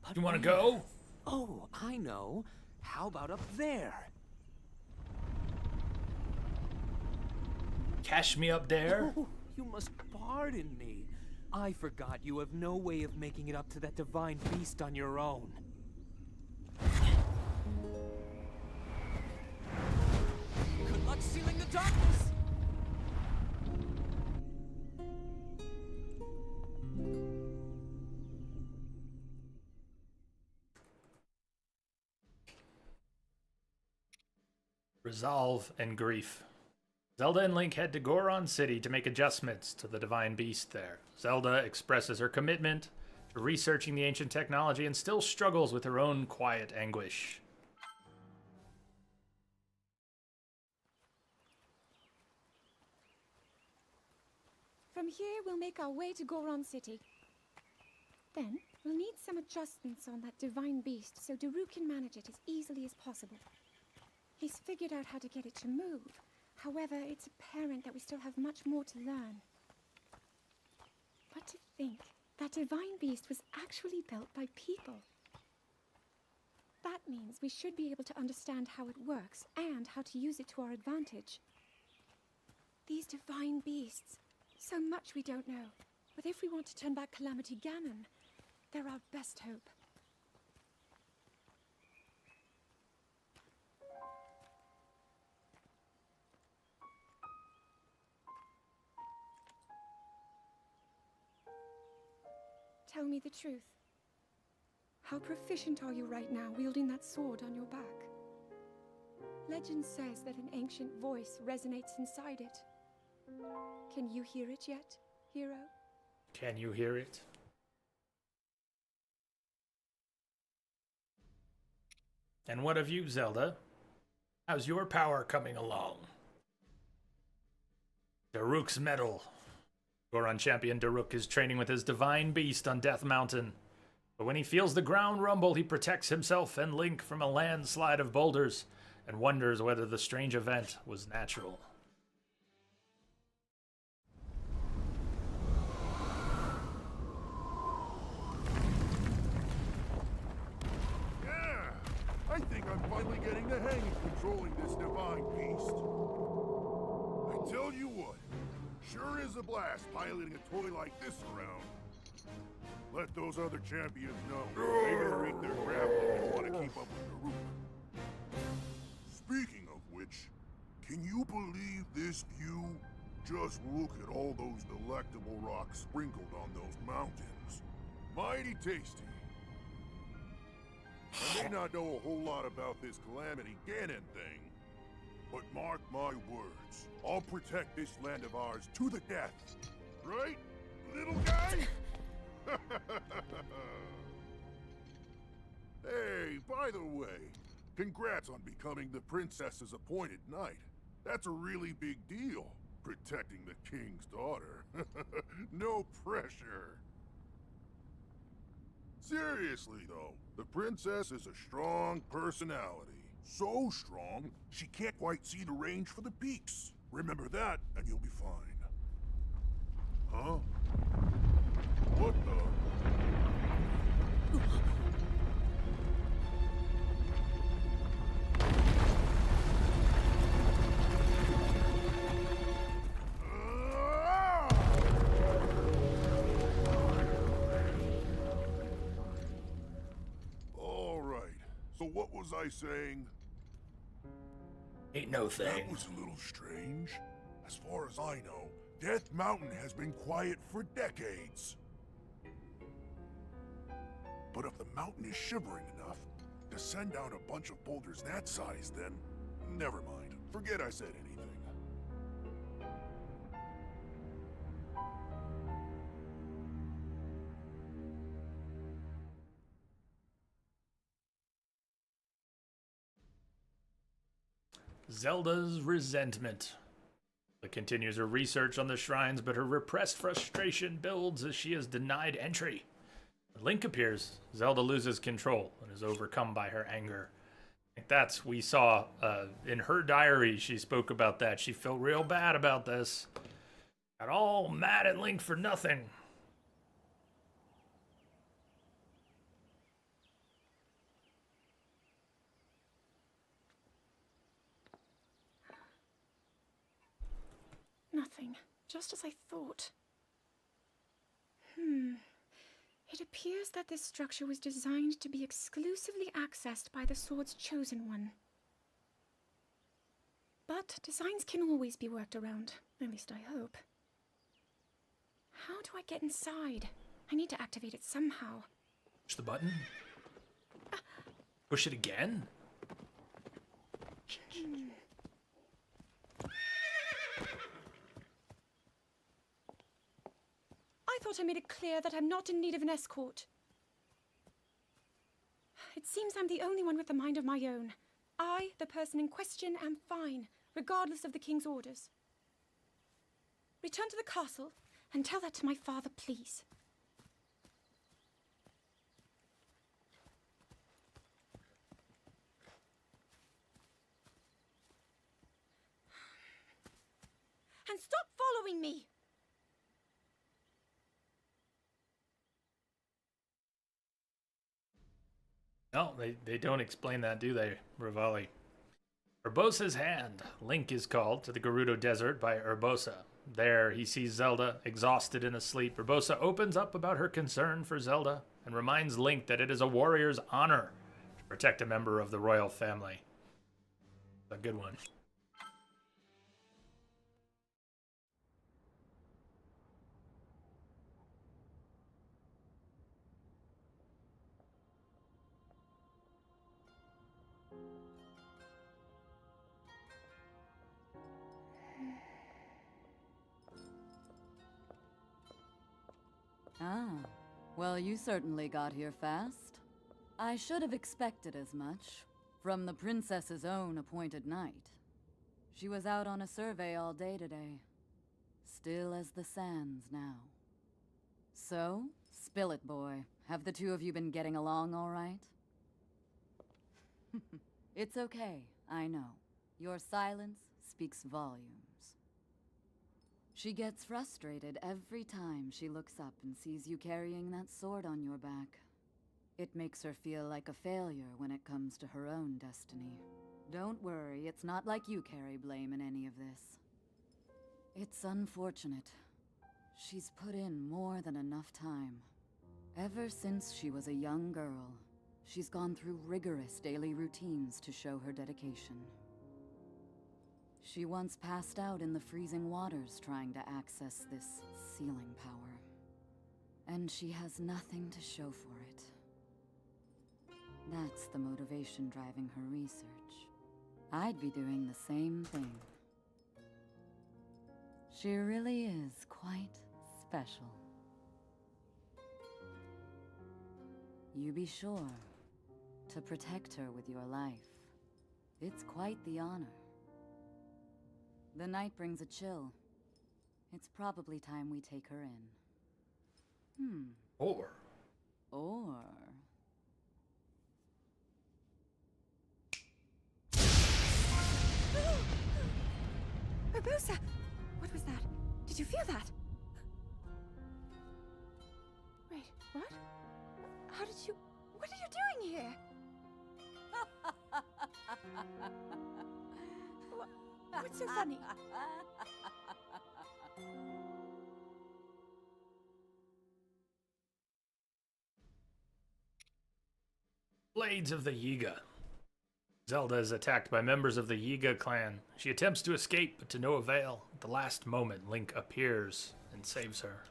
But You want to where? go? Oh, I know. How about up there? Cash me up there? Oh, you must pardon me. I forgot you have no way of making it up to that divine beast on your own. Good luck sealing the darkness! Resolve and grief. Zelda and Link head to Goron City to make adjustments to the divine beast there. Zelda expresses her commitment to researching the ancient technology and still struggles with her own quiet anguish. From here, we'll make our way to Goron City. Then, we'll need some adjustments on that divine beast so Daruk can manage it as easily as possible. He's figured out how to get it to move. However, it's apparent that we still have much more to learn. But to think, that divine beast was actually built by people. That means we should be able to understand how it works and how to use it to our advantage. These divine beasts, So much we don't know. But if we want to turn back Calamity Ganon, they're our best hope. Tell me the truth. How proficient are you right now, wielding that sword on your back? Legend says that an ancient voice resonates inside it. Can you hear it yet, hero? Can you hear it? And what of you, Zelda? How's your power coming along? Daruk's medal. Goron champion Daruk is training with his divine beast on Death Mountain. But when he feels the ground rumble, he protects himself and Link from a landslide of boulders and wonders whether the strange event was natural. Yeah! I think I'm finally getting the hang of controlling this divine beast. I tell you what, sure is a blast piloting a toy like this around. Let those other champions know they better eat their grappling if you want to keep up with Daruk. Speaking of which, can you believe this view? Just look at all those delectable rocks sprinkled on those mountains. Mighty tasty. I may not know a whole lot about this Calamity Ganon thing, but mark my words, I'll protect this land of ours to the death. Right, little guy? Hey, by the way, congrats on becoming the princess's appointed knight. That's a really big deal, protecting the king's daughter. No pressure. Seriously, though, the princess is a strong personality. So strong, she can't quite see the range for the peaks. Remember that, and you'll be fine. Huh? What the? All right. So what was I saying? Ain't no thing. That was a little strange. As far as I know, Death Mountain has been quiet for decades. But if the mountain is shivering enough to send down a bunch of boulders that size, then never mind. Forget I said anything. Zelda's resentment. She continues her research on the shrines, but her repressed frustration builds as she is denied entry. When Link appears, Zelda loses control and is overcome by her anger. Like that's, we saw in her diary, she spoke about that. She felt real bad about this. Got all mad at Link for nothing. Nothing. Just as I thought. It appears that this structure was designed to be exclusively accessed by the sword's chosen one. But designs can always be worked around. At least I hope. How do I get inside? I need to activate it somehow. Push the button. Push it again. I thought I made it clear that I'm not in need of an escort. It seems I'm the only one with a mind of my own. I, the person in question, am fine, regardless of the king's orders. Return to the castle and tell that to my father, please. And stop following me! No, they don't explain that, do they, Rivali? Urbosa's hand. Link is called to the Gerudo Desert by Urbosa. There, he sees Zelda, exhausted and asleep. Urbosa opens up about her concern for Zelda and reminds Link that it is a warrior's honor to protect a member of the royal family. A good one. Ah, well, you certainly got here fast. I should have expected as much, from the princess's own appointed knight. She was out on a survey all day today. Still as the sands now. So, spill it, boy. Have the two of you been getting along all right? It's okay, I know. Your silence speaks volumes. She gets frustrated every time she looks up and sees you carrying that sword on your back. It makes her feel like a failure when it comes to her own destiny. Don't worry, it's not like you carry blame in any of this. It's unfortunate. She's put in more than enough time. Ever since she was a young girl, she's gone through rigorous daily routines to show her dedication. She once passed out in the freezing waters trying to access this sealing power. And she has nothing to show for it. That's the motivation driving her research. I'd be doing the same thing. She really is quite special. You be sure to protect her with your life. It's quite the honor. The night brings a chill. It's probably time we take her in. Or... Urbosa! What was that? Did you feel that? Wait, what? How did you... What are you doing here? What's so funny? Blades of the Yiga. Zelda is attacked by members of the Yiga clan. She attempts to escape, but to no avail. At the last moment, Link appears and saves her.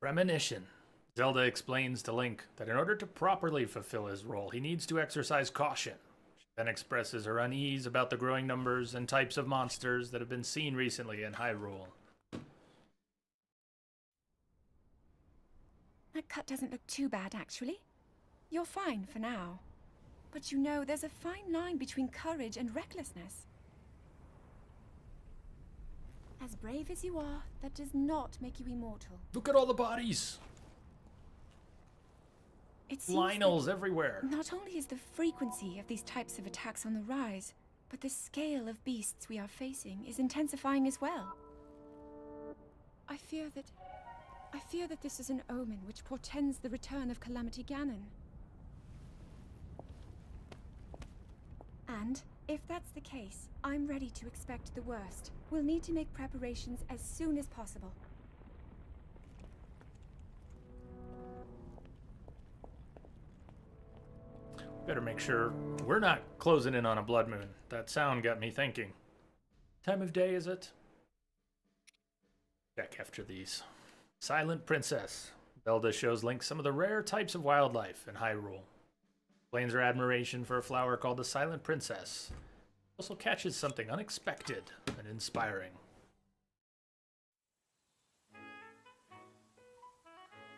Premonition. Zelda explains to Link that in order to properly fulfill his role, he needs to exercise caution. She then expresses her unease about the growing numbers and types of monsters that have been seen recently in Hyrule. That cut doesn't look too bad, actually. You're fine for now. But you know, there's a fine line between courage and recklessness. As brave as you are, that does not make you immortal. Look at all the bodies! It seems Lionels that everywhere. not only is the frequency of these types of attacks on the rise, but the scale of beasts we are facing is intensifying as well. I fear that this is an omen which portends the return of Calamity Ganon. And if that's the case, I'm ready to expect the worst. We'll need to make preparations as soon as possible. Better make sure we're not closing in on a blood moon. That sound got me thinking. Time of day is it? Check after these. Silent Princess. Zelda shows Link some of the rare types of wildlife in Hyrule. Explains her admiration for a flower called the Silent Princess. Also catches something unexpected and inspiring.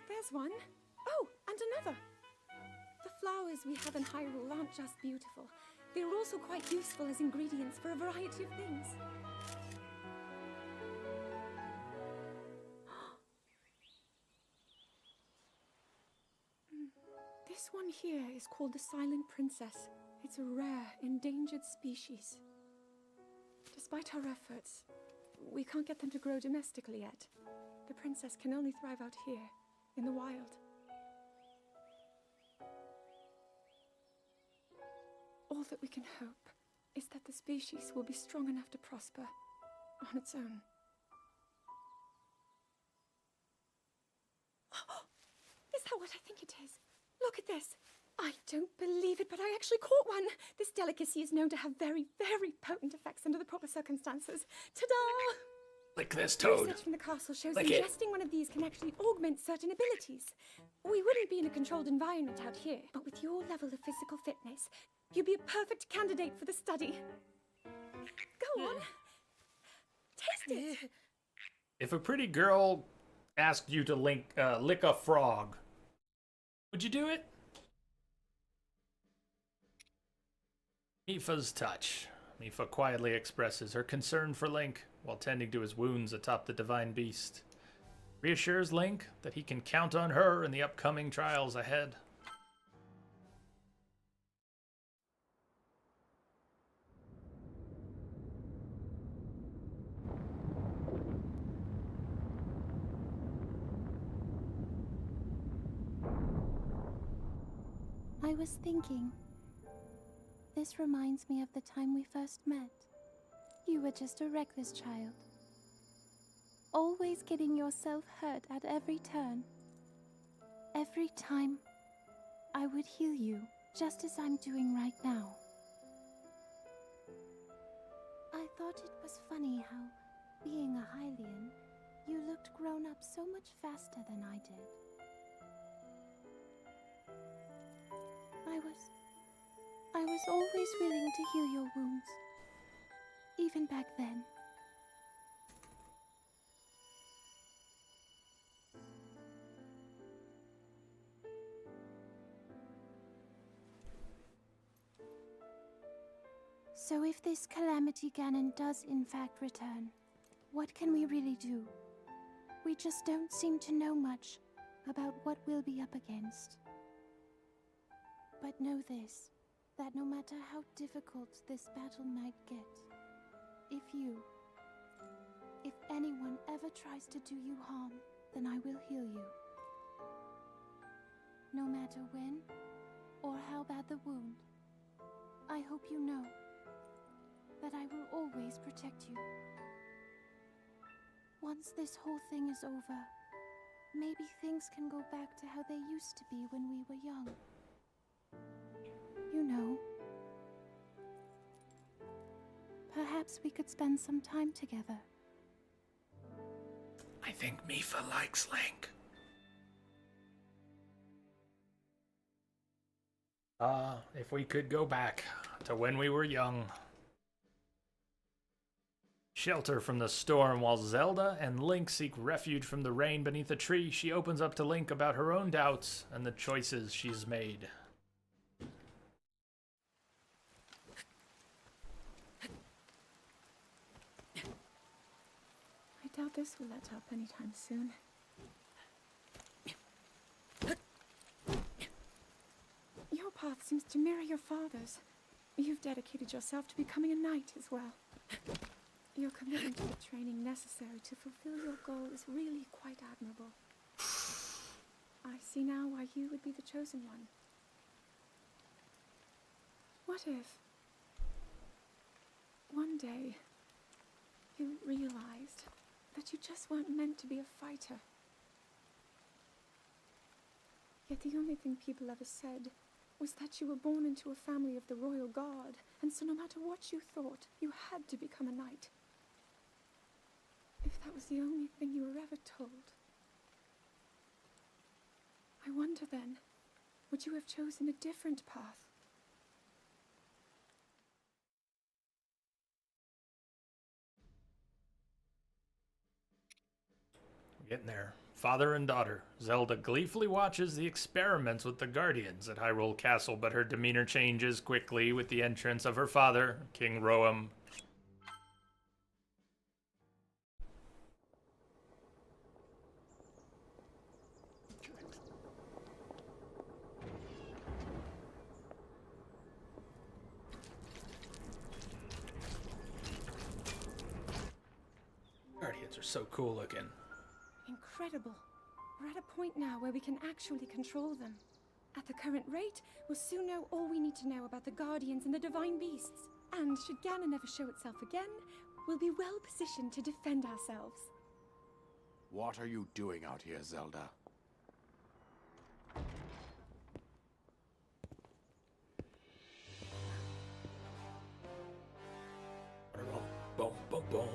There's one. Oh, and another. The flowers we have in Hyrule aren't just beautiful. They're also quite useful as ingredients for a variety of things. This one here is called the Silent Princess. It's a rare, endangered species. Despite our efforts, we can't get them to grow domestically yet. The princess can only thrive out here, in the wild. All that we can hope is that the species will be strong enough to prosper on its own. Is that what I think it is? Look at this. I don't believe it, but I actually caught one. This delicacy is known to have very, very potent effects under the proper circumstances. Ta-da! Lick this toad. Research from the castle shows Lick it. ingesting one of these can actually augment certain abilities. We wouldn't be in a controlled environment out here, but with your level of physical fitness, you'd be a perfect candidate for the study. Go on. Taste it. If a pretty girl asked you to lick a frog, would you do it? Mipha's touch. Mipha quietly expresses her concern for Link while tending to his wounds atop the divine beast. Reassures Link that he can count on her in the upcoming trials ahead. I was thinking. This reminds me of the time we first met. You were just a reckless child. Always getting yourself hurt at every turn. Every time, I would heal you, just as I'm doing right now. I thought it was funny how, being a Hylian, you looked grown up so much faster than I did. I was always willing to heal your wounds, even back then. So if this Calamity Ganon does in fact return, what can we really do? We just don't seem to know much about what we'll be up against. But know this, that no matter how difficult this battle might get, if anyone ever tries to do you harm, then I will heal you. No matter when or how bad the wound, I hope you know that I will always protect you. Once this whole thing is over, maybe things can go back to how they used to be when we were young. You know, perhaps we could spend some time together. I think Mipha likes Link. If we could go back to when we were young. Shelter from the storm while Zelda and Link seek refuge from the rain beneath a tree, she opens up to Link about her own doubts and the choices she's made. I doubt this will let up anytime soon. Your path seems to mirror your father's. You've dedicated yourself to becoming a knight as well. Your commitment to the training necessary to fulfill your goal is really quite admirable. I see now why you would be the chosen one. What if one day you realized that you just weren't meant to be a fighter? Yet the only thing people ever said was that you were born into a family of the royal guard, and so no matter what you thought, you had to become a knight. If if that was the only thing you were ever told. I wonder then, would you have chosen a different path? Getting there. Father and daughter. Zelda gleefully watches the experiments with the Guardians at Hyrule Castle, but her demeanor changes quickly with the entrance of her father, King Roam. Guardians are so cool looking. Incredible. We're at a point now where we can actually control them. At the current rate, we'll soon know all we need to know about the Guardians and the Divine Beasts. And should Ganon ever show itself again, we'll be well positioned to defend ourselves. What are you doing out here, Zelda? Boom, boom, boom.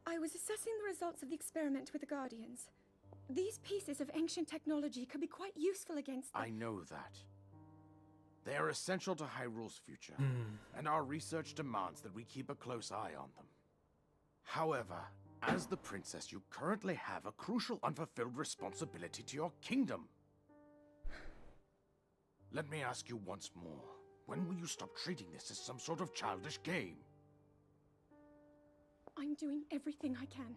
I was assessing the results of the experiment with the Guardians. These pieces of ancient technology could be quite useful against them. I know that. They are essential to Hyrule's future, and our research demands that we keep a close eye on them. However, as the princess, you currently have a crucial unfulfilled responsibility to your kingdom. Let me ask you once more, when will you stop treating this as some sort of childish game? I'm doing everything I can.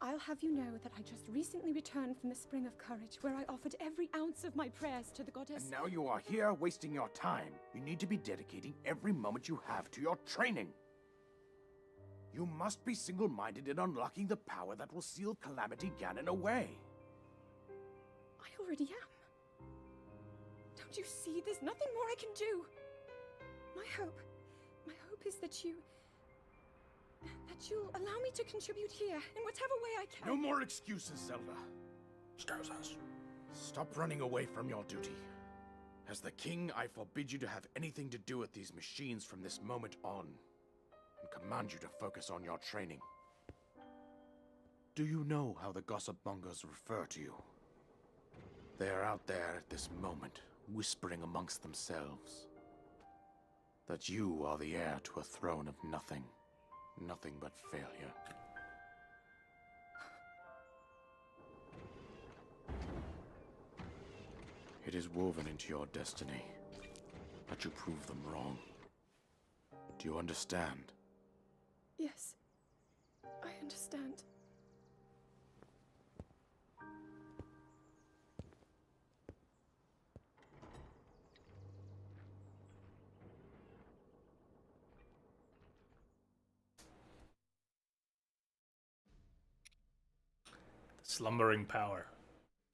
I'll have you know that I just recently returned from the Spring of Courage, where I offered every ounce of my prayers to the goddess. And now you are here wasting your time. You need to be dedicating every moment you have to your training. You must be single-minded in unlocking the power that will seal Calamity Ganon away. I already am. Don't you see? There's nothing more I can do. My hope is that you'll allow me to contribute here in whatever way I can. No more excuses, Zelda. Stars us. Stop running away from your duty. As the king, I forbid you to have anything to do with these machines from this moment on, and command you to focus on your training. Do you know how the gossip mongers refer to you? They are out there at this moment, whispering amongst themselves that you are the heir to a throne of nothing. Nothing but failure. It is woven into your destiny that you prove them wrong. Do you understand? Yes, I understand. Slumbering power.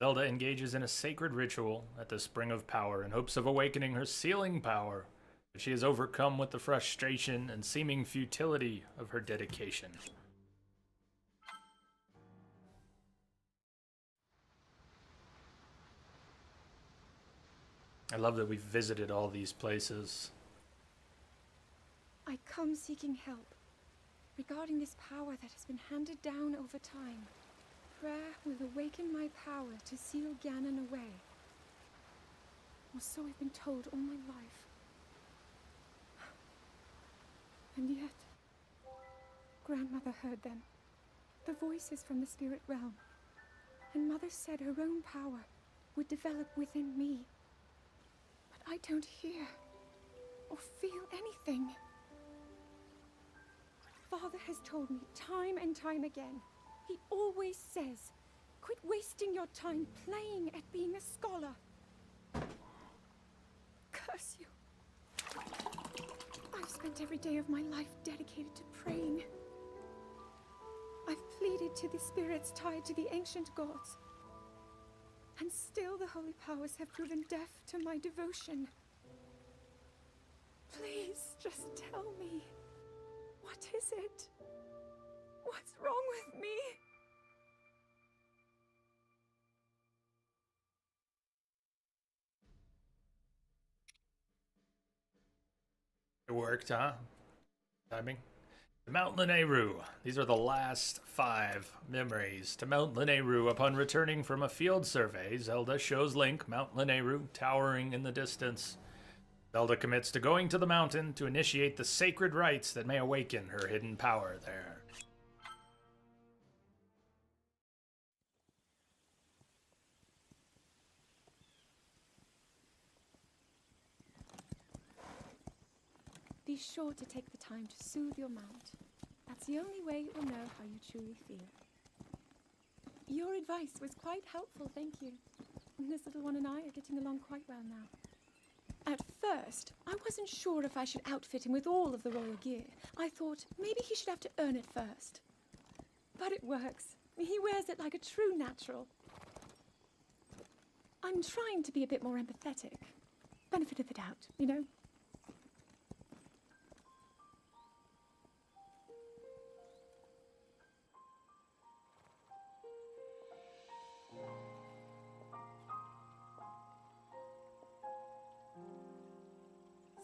Zelda engages in a sacred ritual at the Spring of Power in hopes of awakening her sealing power, but she is overcome with the frustration and seeming futility of her dedication. I love that we've visited all these places. I come seeking help regarding this power that has been handed down over time. Prayer will awaken my power to seal Ganon away. Or so I've been told all my life. And yet, Grandmother heard them. The voices from the spirit realm. And Mother said her own power would develop within me. But I don't hear or feel anything. Father has told me time and time again. He always says, quit wasting your time playing at being a scholar. Curse you. I've spent every day of my life dedicated to praying. I've pleaded to the spirits tied to the ancient gods. And still the holy powers have proven deaf to my devotion. Please, just tell me. What is it? What's wrong with me? worked, huh? Timing. Mount Lanayru. These are the last 5 memories. To Mount Lanayru, upon returning from a field survey, Zelda shows Link Mount Lanayru towering in the distance. Zelda commits to going to the mountain to initiate the sacred rites that may awaken her hidden power there. Be sure to take the time to soothe your mount. That's the only way it will know how you truly feel. Your advice was quite helpful, thank you. This little one and I are getting along quite well now. At first, I wasn't sure if I should outfit him with all of the royal gear. I thought maybe he should have to earn it first. But it works. He wears it like a true natural. I'm trying to be a bit more empathetic. Benefit of the doubt, you know?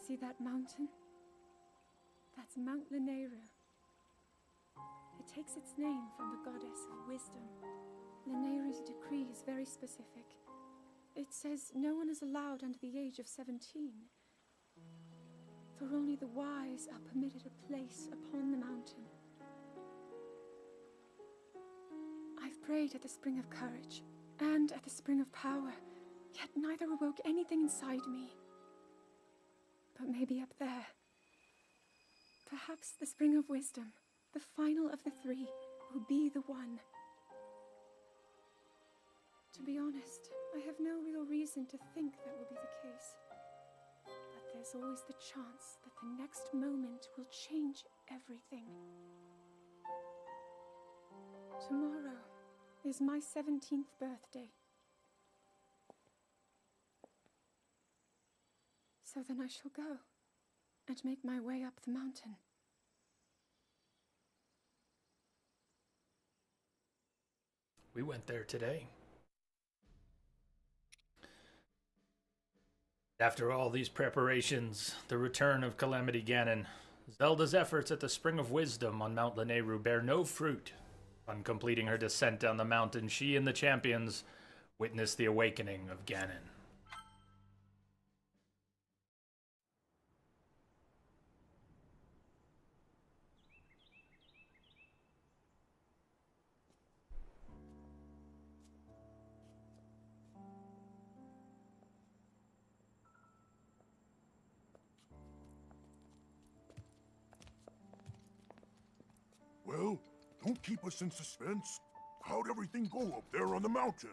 See that mountain? That's Mount Lanayru. It takes its name from the goddess of wisdom. Lanayru's decree is very specific. It says no one is allowed under the age of 17. For only the wise are permitted a place upon the mountain. I've prayed at the Spring of Courage and at the Spring of Power, yet neither awoke anything inside me. But maybe up there. Perhaps the Spring of Wisdom, the final of the 3, will be the one. To be honest, I have no real reason to think that will be the case. But there's always the chance that the next moment will change everything. Tomorrow is my 17th birthday. So then I shall go and make my way up the mountain. We went there today. After all these preparations, the return of Calamity Ganon, Zelda's efforts at the Spring of Wisdom on Mount Lanayru bear no fruit. On completing her descent down the mountain, she and the champions witness the awakening of Ganon. Well, don't keep us in suspense. How'd everything go up there on the mountain?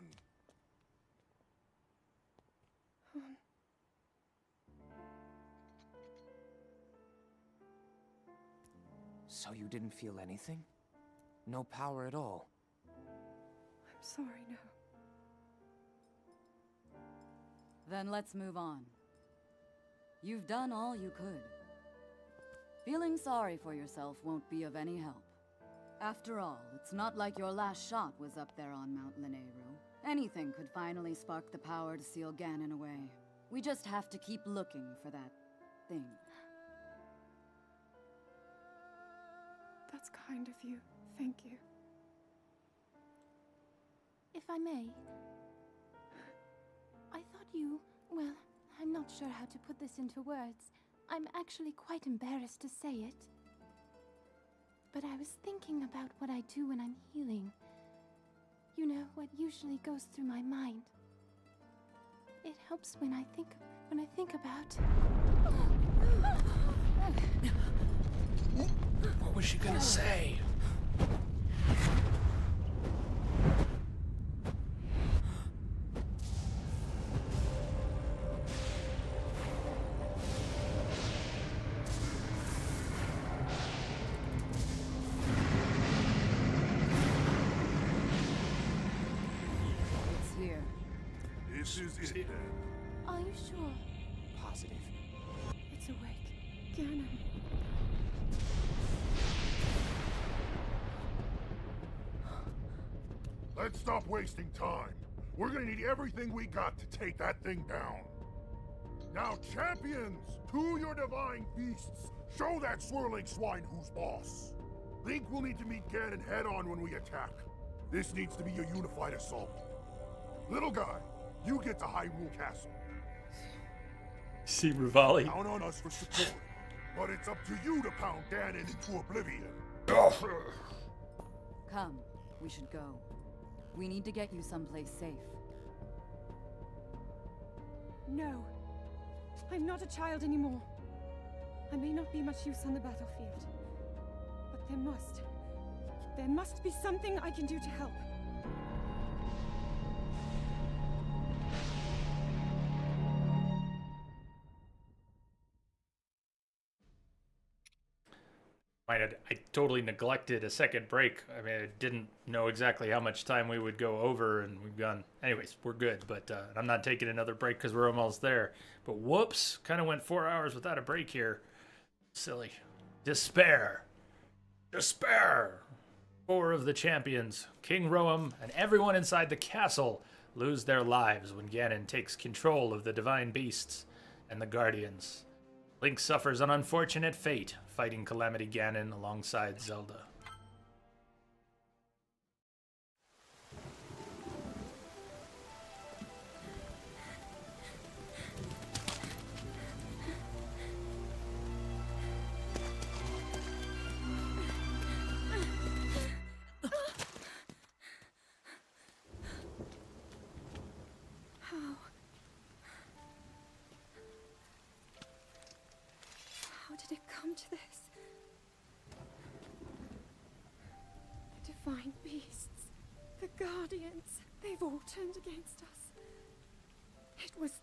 So you didn't feel anything? No power at all? I'm sorry, no. Then let's move on. You've done all you could. Feeling sorry for yourself won't be of any help. After all, it's not like your last shot was up there on Mount Lanayru. Anything could finally spark the power to seal Ganon away. We just have to keep looking for that thing. That's kind of you. Thank you. If I may, I thought you... Well, I'm not sure how to put this into words. I'm actually quite embarrassed to say it. But I was thinking about what I do when I'm healing. You know, what usually goes through my mind. It helps when I think about... What was she gonna say? It's here. This is it then. Are you sure? Positive. It's awake. Ganon. Let's stop wasting time. We're gonna need everything we got to take that thing down. Now, champions, to your divine beasts. Show that swirling swine who's boss. Link will need to meet Ganon head-on when we attack. This needs to be a unified assault. Little guy, you get to Hyrule Castle. See Rivali. Count on us for support, but it's up to you to pound Ganon into oblivion. Come, we should go. We need to get you someplace safe. No. I'm not a child anymore. I may not be much use on the battlefield. But there must be something I can do to help. I totally neglected a second break. I mean, I didn't know exactly how much time we would go over, and we've gone. Anyways, we're good, but I'm not taking another break because we're almost there. But whoops, kind of went 4 hours without a break here. Silly. Despair. Despair. 4 of the champions, King Roam, and everyone inside the castle lose their lives when Ganon takes control of the divine beasts and the guardians. Link suffers an unfortunate fate fighting Calamity Ganon alongside Zelda. How did it come to this? The divine beasts, the guardians, they've all turned against us. It was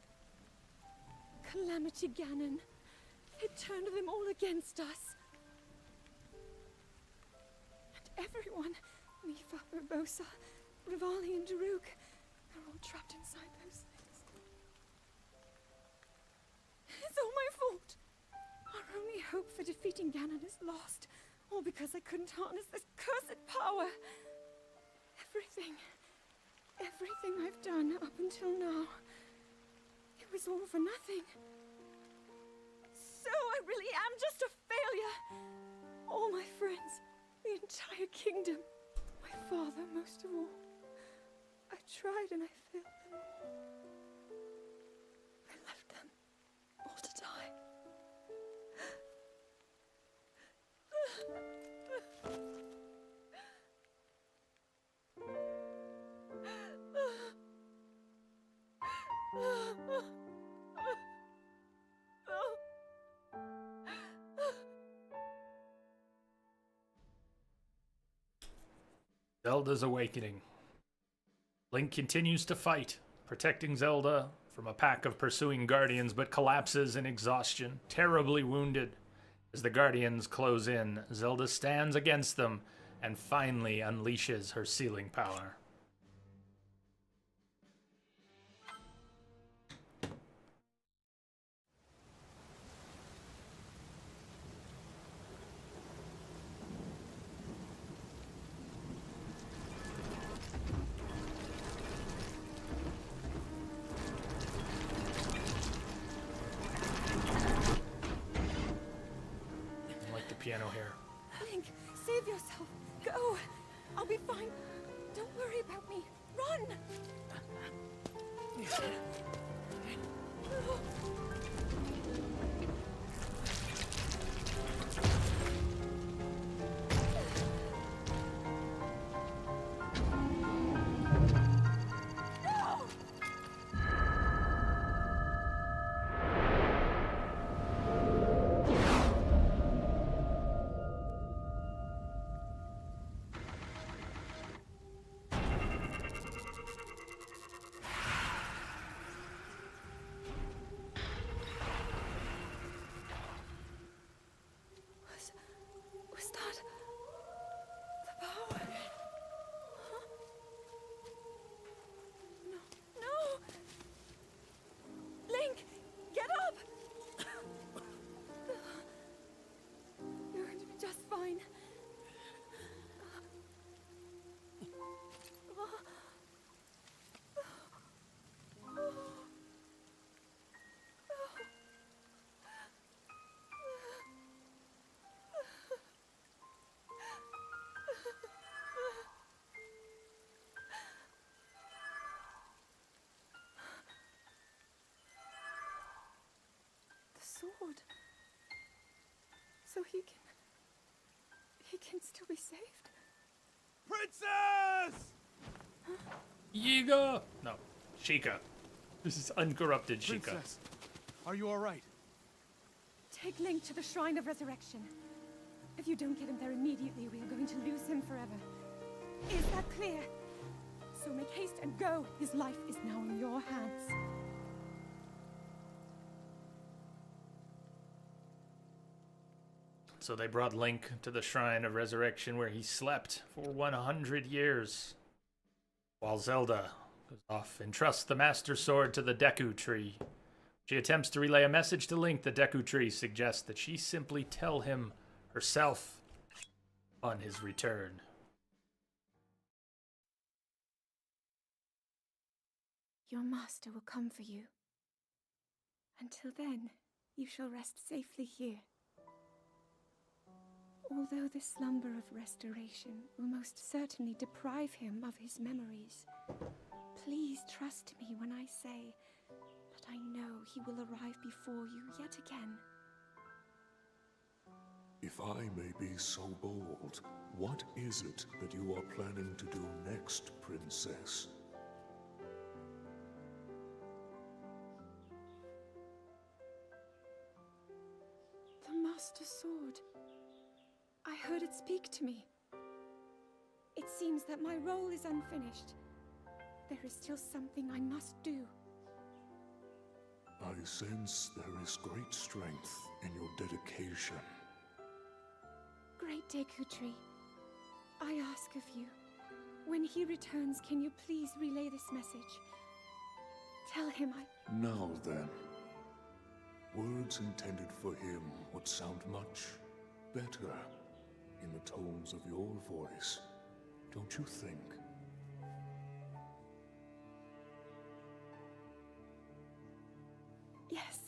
Calamity Ganon. It turned them all against us. And everyone, Mipha, Urbosa, Rivali, and Daruk, they're all trapped inside those things. It's all my fault. Our only hope for defeating Ganon is lost, all because I couldn't harness this cursed power. Everything I've done up until now, it was all for nothing. So I really am just a failure. All my friends, the entire kingdom, my father most of all. I tried and I failed them all. I left them all to die. Zelda's awakening. Link continues to fight, protecting Zelda from a pack of pursuing guardians, but collapses in exhaustion, terribly wounded. As the guardians close in, Zelda stands against them and finally unleashes her sealing power. Piano here. Link, save yourself. Go. I'll be fine. Don't worry about me. Run! sword. So he can still be saved. Princess! Yiga! No, Sheikah. This is uncorrupted Sheikah. Princess, are you all right? Take Link to the Shrine of Resurrection. If you don't get him there immediately, we are going to lose him forever. Is that clear? So make haste and go. His life is now in your hands. So they brought Link to the Shrine of Resurrection where he slept for 100 years. While Zelda goes off and trusts the Master Sword to the Deku Tree. She attempts to relay a message to Link. The Deku Tree suggests that she simply tell him herself on his return. Your master will come for you. Until then, you shall rest safely here. Although the slumber of restoration will most certainly deprive him of his memories, please trust me when I say that I know he will arrive before you yet again. If I may be so bold, what is it that you are planning to do next, Princess? The Master Sword. I heard it speak to me. It seems that my role is unfinished. There is still something I must do. I sense there is great strength in your dedication. Great Deku Tree, I ask of you, when he returns, can you please relay this message? Tell him Now then, words intended for him would sound much better in the tones of your voice, don't you think? Yes.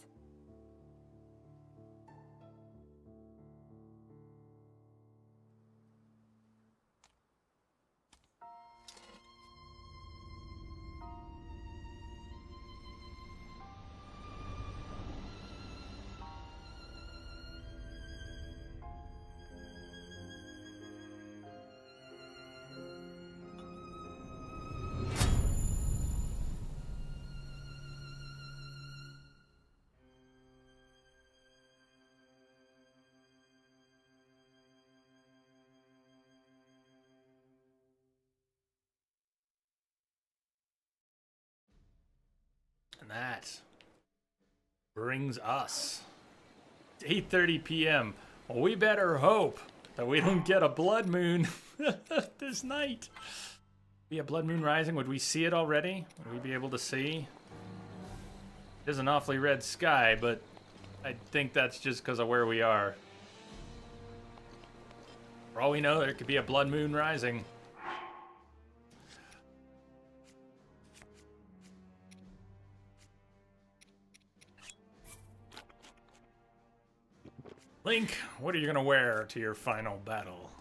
And that brings us to 8:30 p.m. Well, we better hope that we don't get a blood moon this night. Be a blood moon rising? Would we see it already? Would we be able to see? It is an awfully red sky, but I think that's just because of where we are. For all we know, there could be a blood moon rising. Link, what are you gonna wear to your final battle?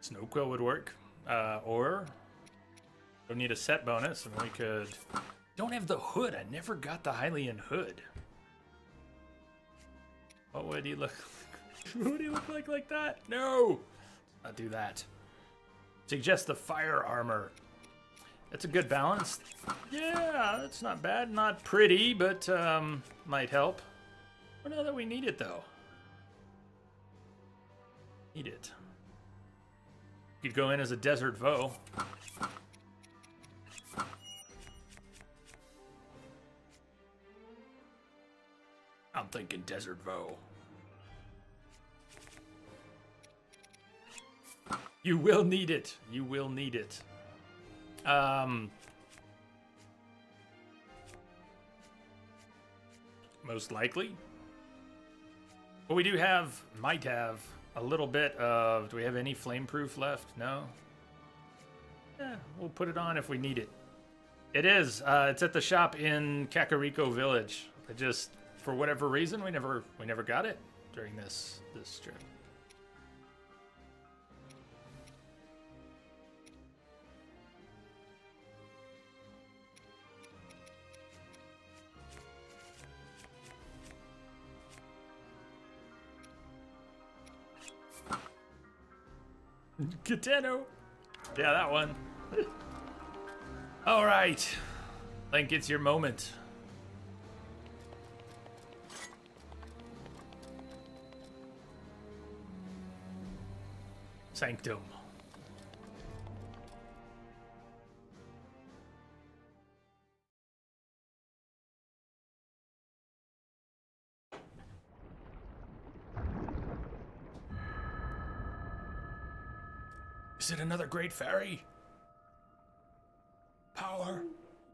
Snowquill would work. Or don't need a set bonus, and we could. Don't have the hood. I never got the Hylian hood. What would he look like? What would he look like that? No! I'll do that. Suggest the fire armor. That's a good balance. Yeah, that's not bad. Not pretty, but might help. I don't know that we need it, though. Need it. You could go in as a Desert Voe. I'm thinking Desert Voe. You will need it. You will need it. Most likely. But we do have, might have, a little bit of, do we have any flameproof left? No? Yeah, we'll put it on if we need it. It is. It's at the shop in Kakariko Village. It just, for whatever reason, we never got it during this trip. Kateno. Yeah, that one. All right. Link, it's your moment. Sanctum. Is it another great fairy? Power.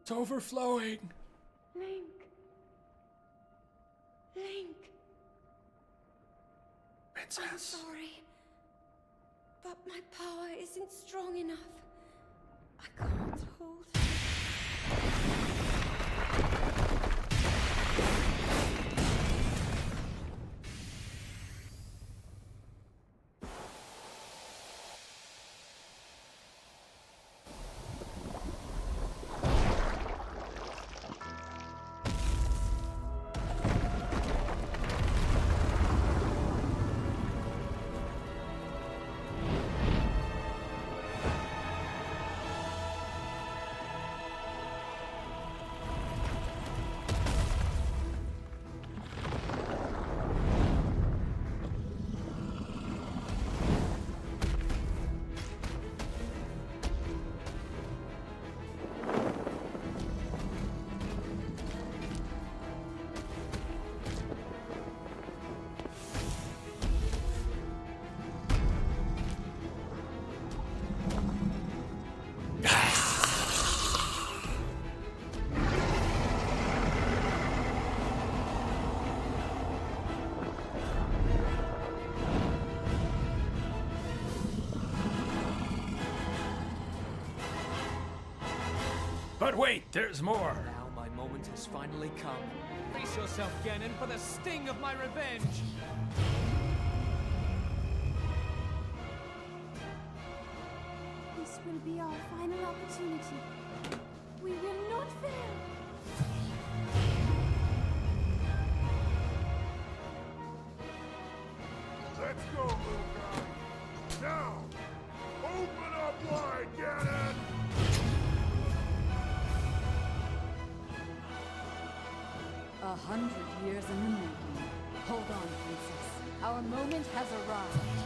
It's overflowing. Link. Link. I'm Princess. sorry. But my power isn't strong enough. I can't hold it. But wait, there's more. Now my moment has finally come. Brace yourself, Ganon, for the sting of my revenge! This will be our final opportunity. We will not fail. Let's go, little guy. Now, open up wide, Ganon! 100 years in the making. Hold on, princess. Our moment has arrived.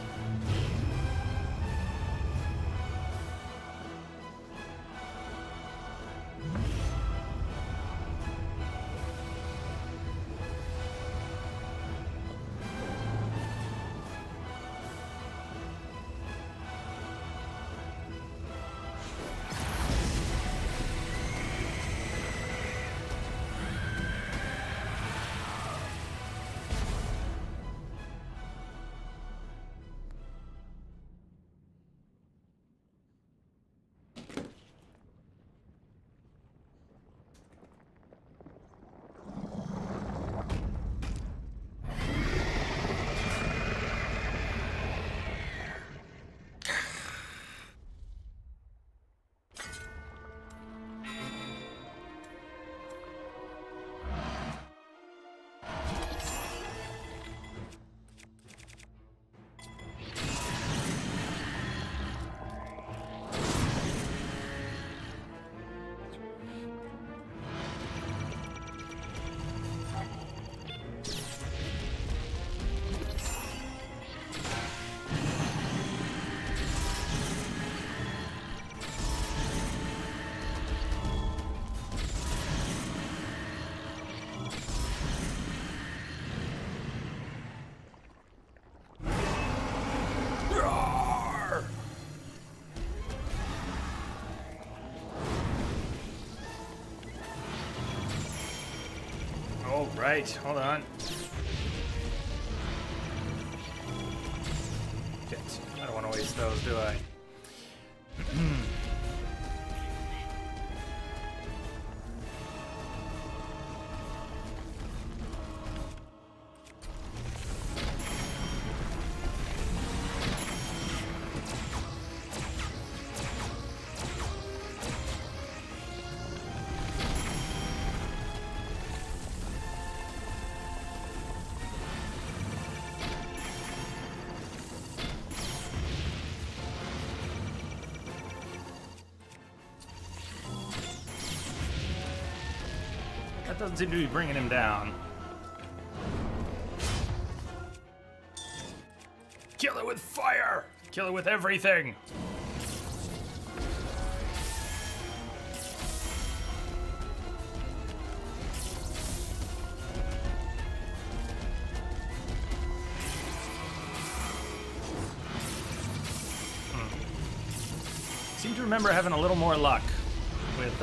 Oh, right. Hold on. Shit. I don't want to waste those, do I? doesn't seem to be bringing him down. Kill it with fire! Kill it with everything! Seem to remember having a little more luck with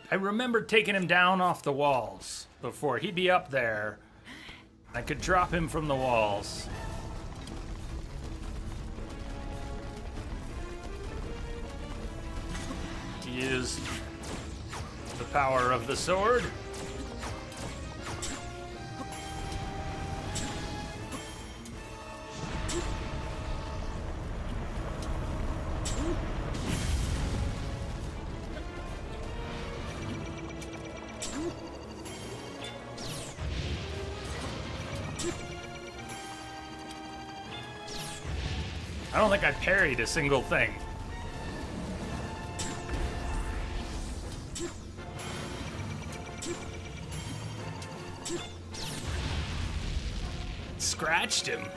I remember taking him down off the walls before. He'd be up there. I could drop him from the walls. Use the power of the sword. I don't think I parried a single thing. Scratched him.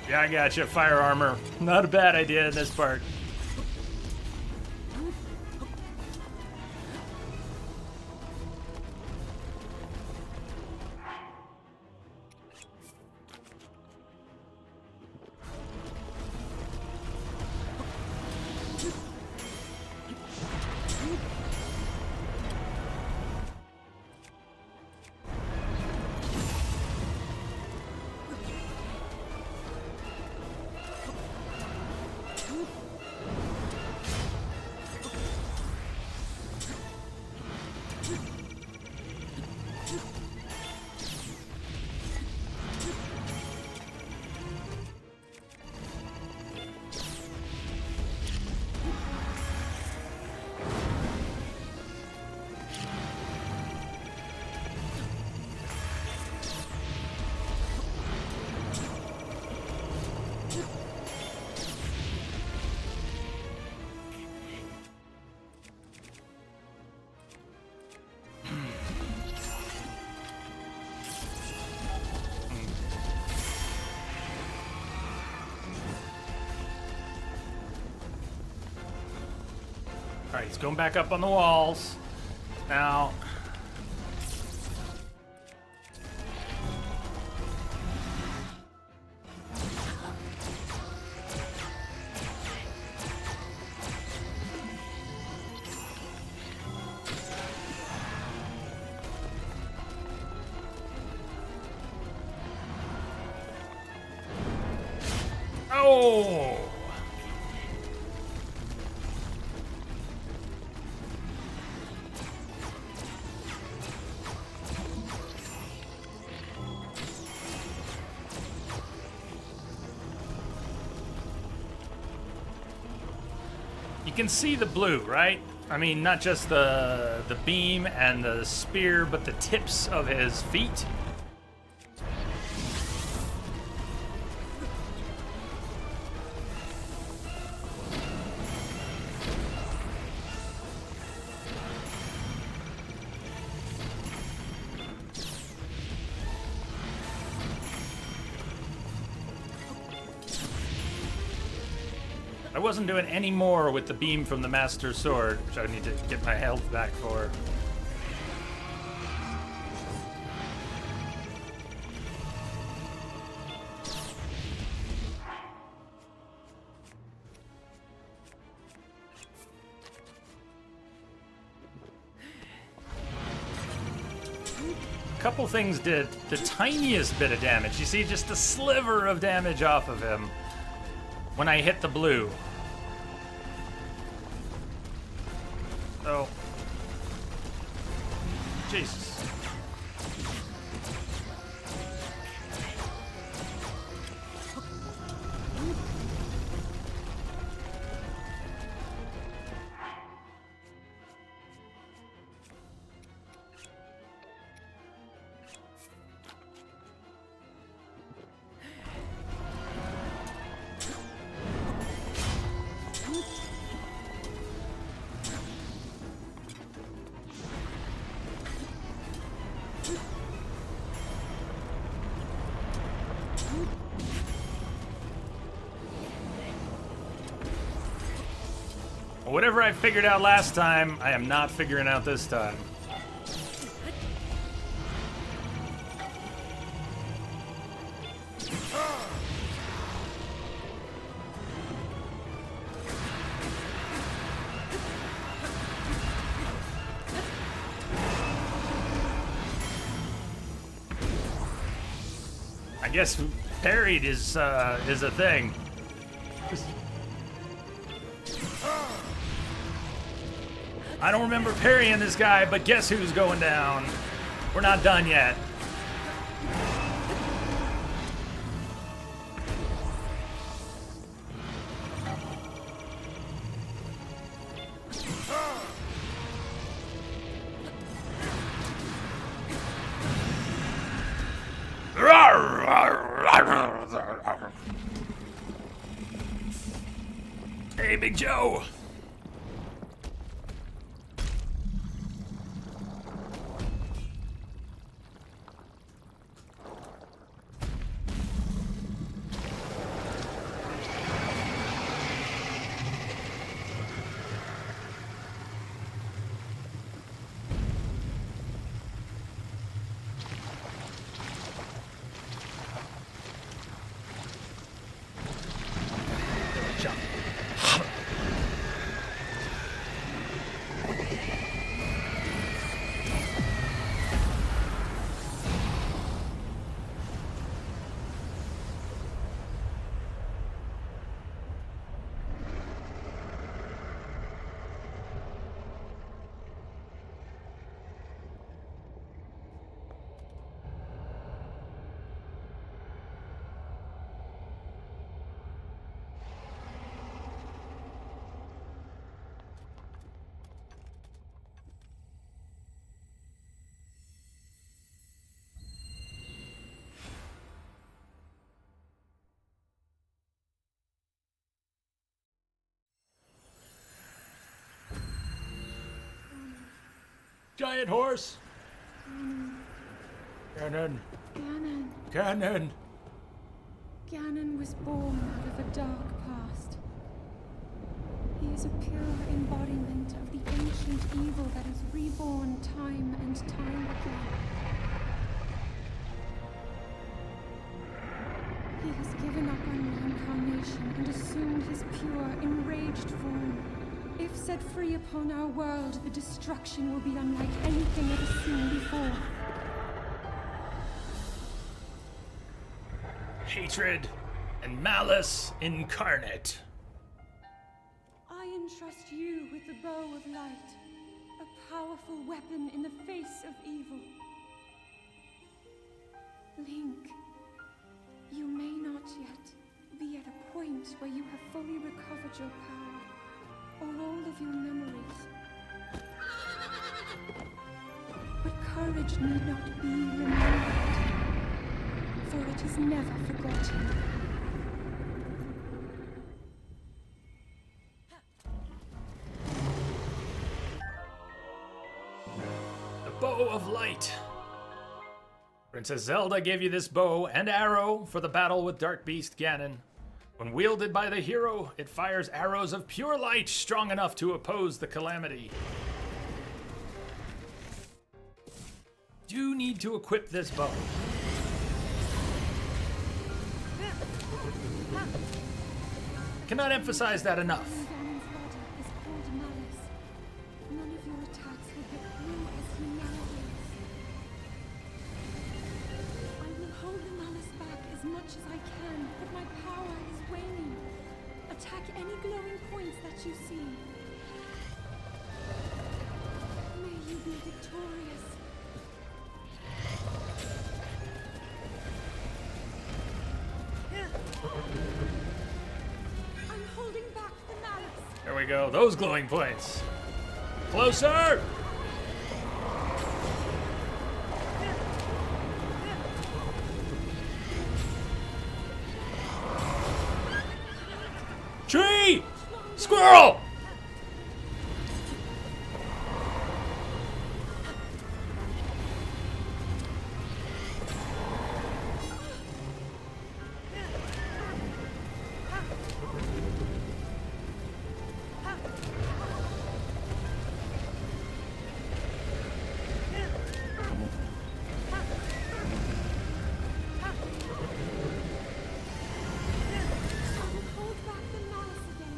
Yeah, I gotcha. Fire armor. Not a bad idea in this part. Alright, he's going back up on the walls. Now... Oh! You can see the blue, right? I mean, not just the beam and the spear, but the tips of his feet. I wasn't doing any more with the beam from the Master Sword, which I need to get my health back for. couple things did the tiniest bit of damage. You see just a sliver of damage off of him when I hit the blue. So, Jesus. Whatever I figured out last time, I am not figuring out this time. I guess parried is a thing. I don't remember parrying this guy, but guess who's going down? We're not done yet. Hey, Big Joe. Giant horse. Ganon. Ganon. Ganon. Ganon was born out of a dark past. He is a pure embodiment of the ancient evil that is reborn time and time again. He has given up on reincarnation and assumed his pure, enraged form. If set free upon our world, the destruction will be unlike anything ever seen before. Hatred and malice incarnate. I entrust you with the bow of light, a powerful weapon in the face of evil. Link, you may not yet be at a point where you have fully recovered your power, or all of your memories. But courage need not be remembered, for it is never forgotten. The bow of light. Princess Zelda gave you this bow and arrow for the battle with Dark Beast Ganon. When wielded by the hero, it fires arrows of pure light strong enough to oppose the calamity. Do need to equip this bow. Cannot emphasize that enough. Ganon's body is called malice. None of your attacks will get through as he now is. much as I can, but my power is waning. Attack any glowing points that you see. May you be victorious. I'm holding back the malice. There we go. Those glowing points. Closer! Tree! Squirrel! I will hold back the malice again.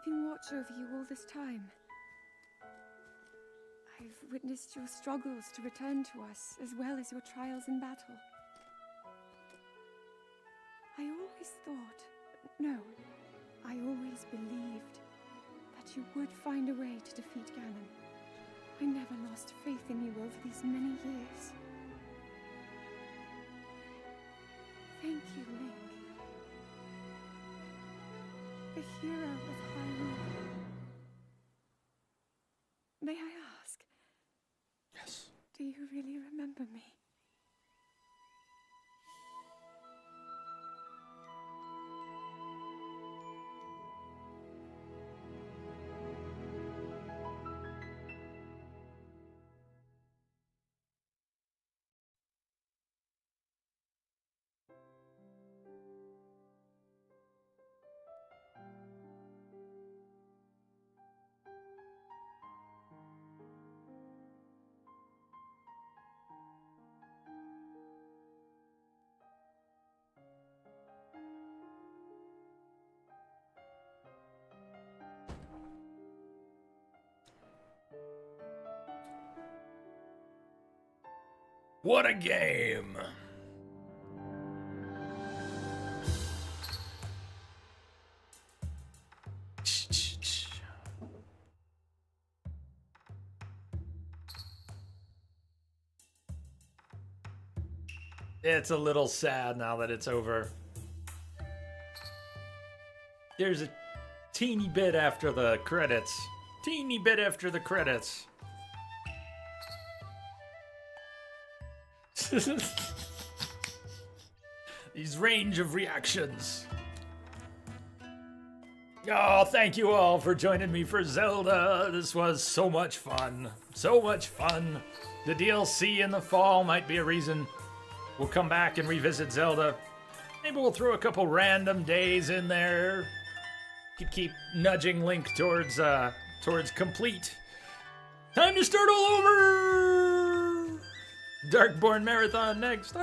keeping watch over you all this time. I've witnessed your struggles to return to us, as well as your trials in battle. I always thought, no, I always believed that you would find a way to defeat Ganon. I never lost faith in you over these many years. Thank you, Link. The hero of Hyrule. May I ask? Yes. Do you really remember me? What a game! It's a little sad now that it's over. There's a teeny bit after the credits. Teeny bit after the credits. These range of reactions. Oh, thank you all for joining me for Zelda. This was so much fun. So much fun. The DLC in the fall might be a reason we'll come back and revisit Zelda. Maybe we'll throw a couple random days in there. Could keep nudging Link towards complete. Time to start all over! Darkborn Marathon next.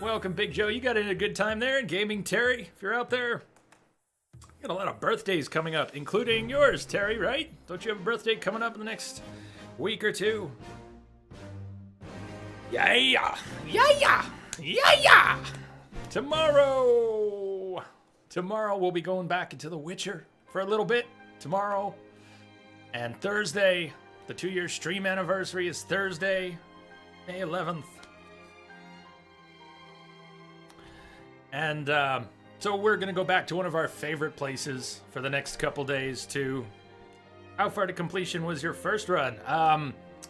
Welcome, Big Joe. You got in a good time there in Gaming Terry, if you're out there. Got a lot of birthdays coming up, including yours, Terry, right? Don't you have a birthday coming up in the next week or two? Yeah! Tomorrow we'll be going back into The Witcher for a little bit. Tomorrow. And Thursday, the 2-year stream anniversary is Thursday, May 11th. And so we're going to go back to one of our favorite places for the next couple days too. How far to completion was your first run?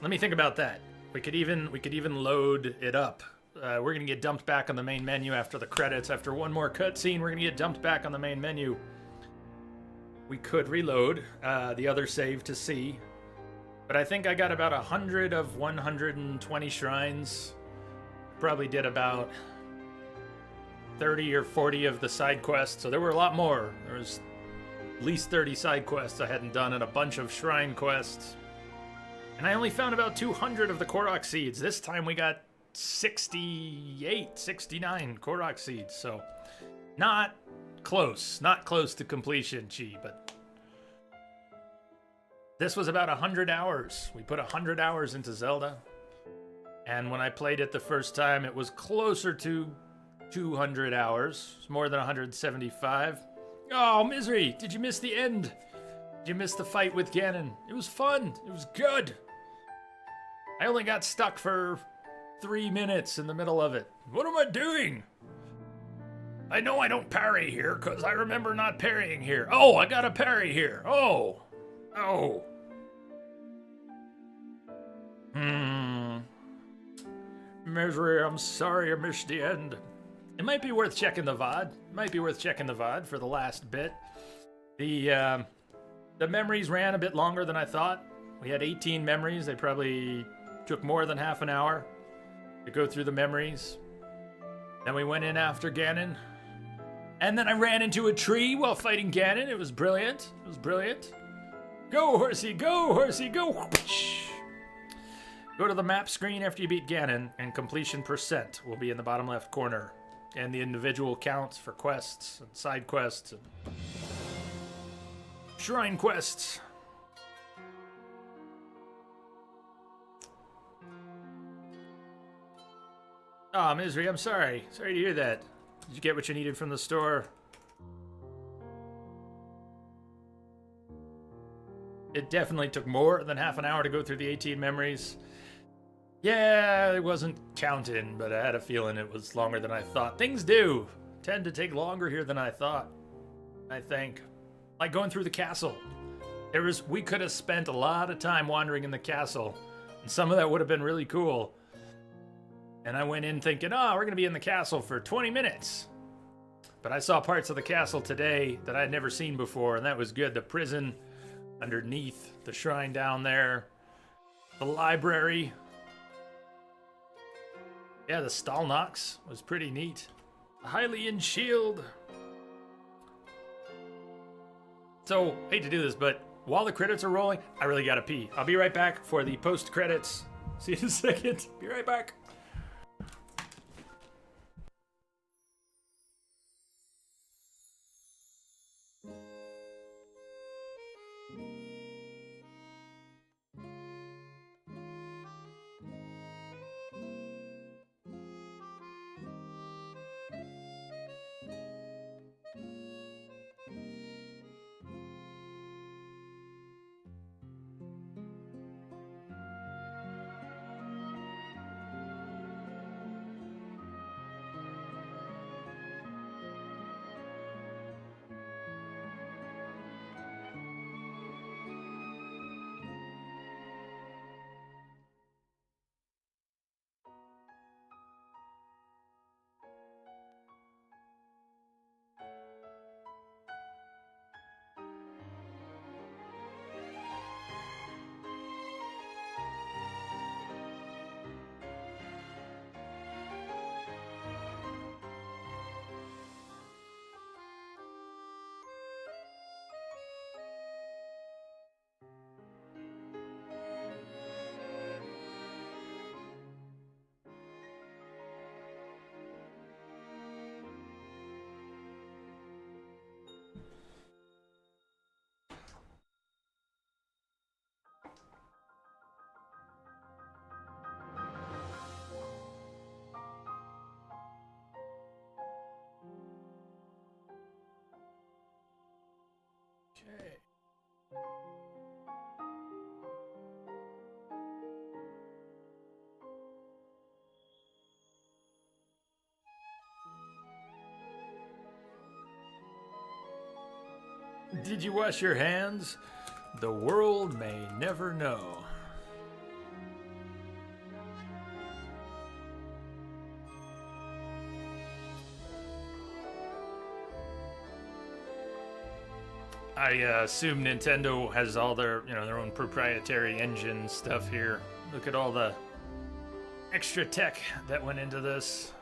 Let me think about that. We could even load it up. We're going to get dumped back on the main menu after the credits. After one more cutscene, we're going to get dumped back on the main menu. We could reload the other save to see. But I think I got about 100 of 120 shrines. Probably did about 30 or 40 of the side quests, so there were a lot more. There was at least 30 side quests I hadn't done and a bunch of shrine quests. And I only found about 200 of the Korok seeds. This time we got 69 Korok seeds, so not close to completion, Chi, but this was about 100 hours. We put 100 hours into Zelda, and when I played it the first time, it was closer to 200 hours. It's more than 175. Oh, Misery, did you miss the end? Did you miss the fight with Ganon? It was fun. It was good. I only got stuck for 3 minutes in the middle of it. What am I doing? I know I don't parry here, because I remember not parrying here. Oh, I got a parry here. Oh. Misery, I'm sorry I missed the end. It might be worth checking the VOD. For the last bit. The memories ran a bit longer than I thought. We had 18 memories. They probably took more than half an hour to go through the memories. Then we went in after Ganon. And then I ran into a tree while fighting Ganon. It was brilliant. Go, horsey, go! Go to the map screen after you beat Ganon, and completion percent will be in the bottom left corner. and the individual counts for quests and side quests and shrine quests. Ah, Misery, I'm sorry. Sorry to hear that. Did you get what you needed from the store? It definitely took more than half an hour to go through the 18 memories. Yeah, it wasn't counting, but I had a feeling it was longer than I thought. Things do tend to take longer here than I thought, I think. Like going through the castle. We could have spent a lot of time wandering in the castle, and some of that would have been really cool. And I went in thinking, oh, we're going to be in the castle for 20 minutes. But I saw parts of the castle today that I'd never seen before, and that was good. The prison underneath, the shrine down there, the library. Yeah, the Stalnox was pretty neat. The Hylian shield. So, hate to do this, but while the credits are rolling, I really gotta pee. I'll be right back for the post-credits. See you in a second. Be right back. Okay. Did you wash your hands? The world may never know. I assume Nintendo has all their, their own proprietary engine stuff here. Look at all the extra tech that went into this.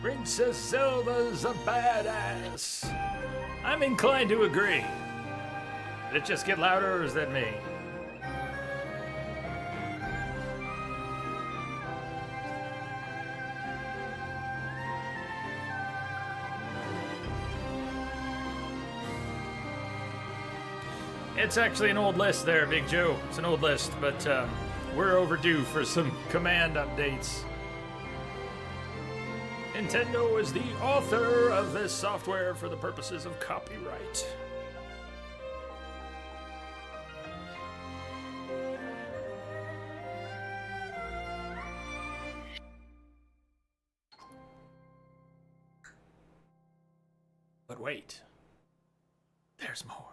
Princess Zelda's a badass. I'm inclined to agree. Did it just get louder, or is that me? It's actually an old list there, Big Joe. It's an old list, but we're overdue for some command updates. Nintendo is the author of this software for the purposes of copyright. But wait, there's more.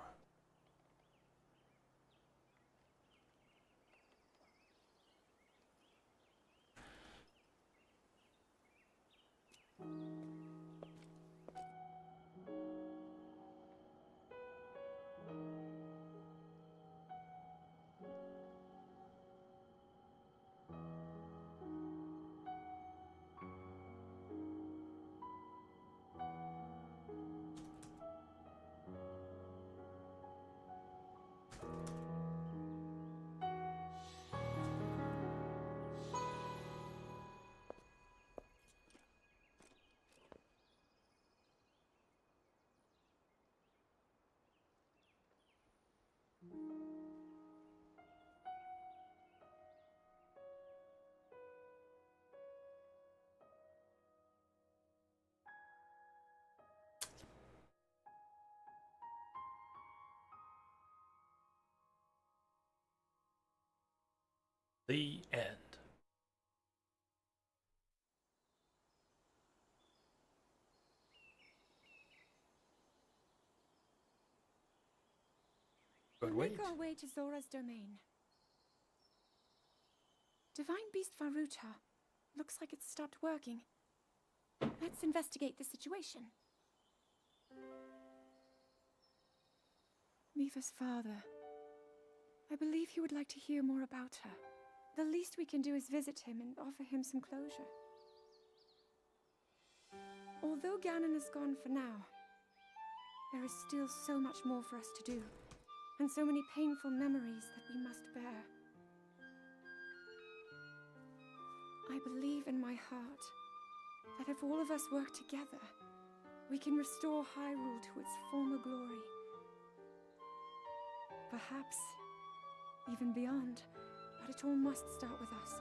The end. But We wait. make our way to Zora's domain. Divine Beast Varuta. Looks like it's stopped working. Let's investigate the situation. Miva's father. I believe he would like to hear more about her. The least we can do is visit him and offer him some closure. Although Ganon is gone for now, there is still so much more for us to do, and so many painful memories that we must bear. I believe in my heart that if all of us work together, we can restore Hyrule to its former glory. Perhaps even beyond, but it all must start with us.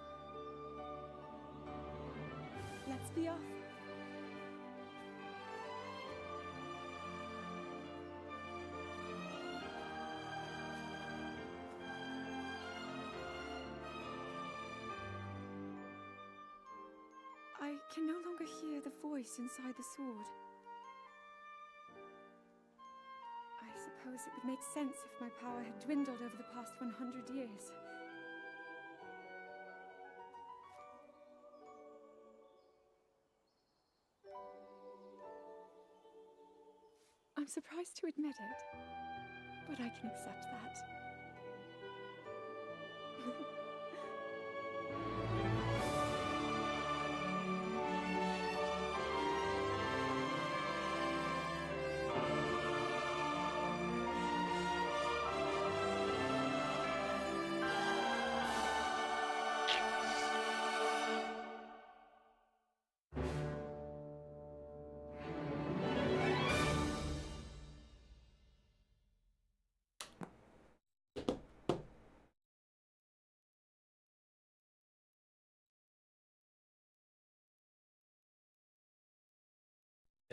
Let's be off. I can no longer hear the voice inside the sword. I suppose it would make sense if my power had dwindled over the past 100 years. I'm surprised to admit it, but I can accept that.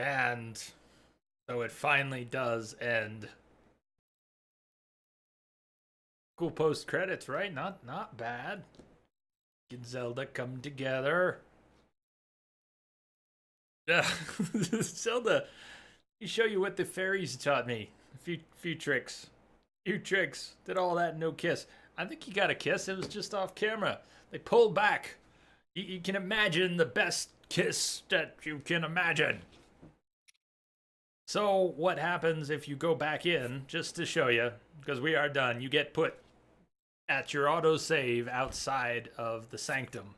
And so it finally does end. Cool post credits, right? Not bad. Kid Zelda come together. Zelda, you show you what the fairies taught me. A few tricks. Few tricks. Did all that, no kiss. I think he got a kiss. It was just off camera. They pulled back. You can imagine the best kiss that you can imagine. So what happens if you go back in, just to show you, because we are done, you get put at your autosave outside of the sanctum.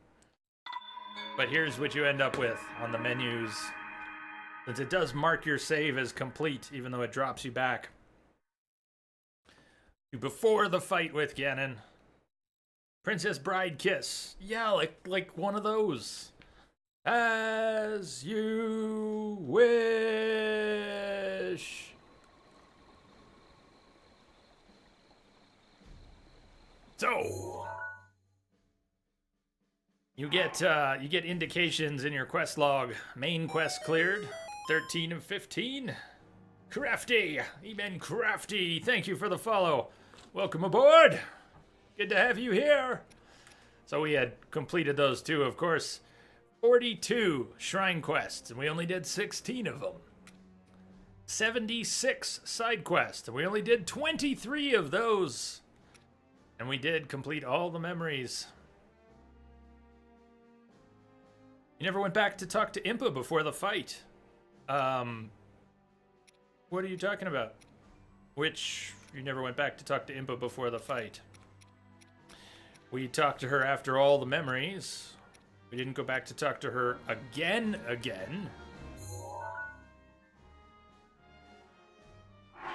But here's what you end up with on the menus. Since it does mark your save as complete, even though it drops you back to before the fight with Ganon. Princess Bride kiss. Yeah, like one of those. As you wish. So you get indications in your quest log. Main quest cleared, 13 of 15. Crafty, Eben Crafty, thank you for the follow. Welcome aboard. Good to have you here. So we had completed those two, of course. 42 shrine quests, and we only did 16 of them. 76 side quests, and we only did 23 of those. And we did complete all the memories. You never went back to talk to Impa before the fight. What are you talking about? Which, you never went back to talk to Impa before the fight. We talked to her after all the memories. We didn't go back to talk to her again.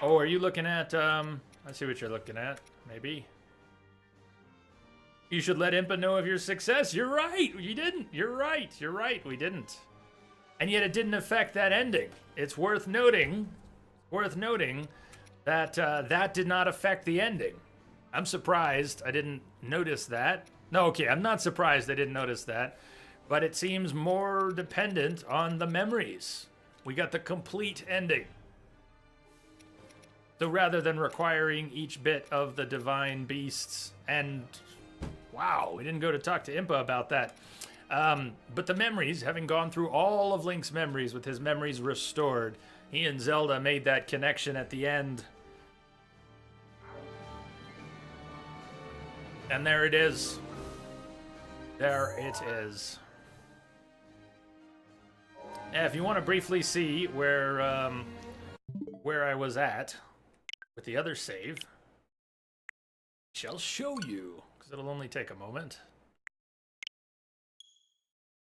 Oh, are you looking at, I see what you're looking at, maybe. You should let Impa know of your success. You're right, you didn't. You're right, we didn't. And yet it didn't affect that ending. It's worth noting that that did not affect the ending. I'm surprised I didn't notice that. No, okay, I'm not surprised I didn't notice that, but it seems more dependent on the memories. We got the complete ending. So rather than requiring each bit of the divine beasts and Wow, we didn't go to talk to Impa about that. But the memories, having gone through all of Link's memories with his memories restored, he and Zelda made that connection at the end. And there it is. There it is. If you want to briefly see where I was at with the other save, I shall show you, because it'll only take a moment.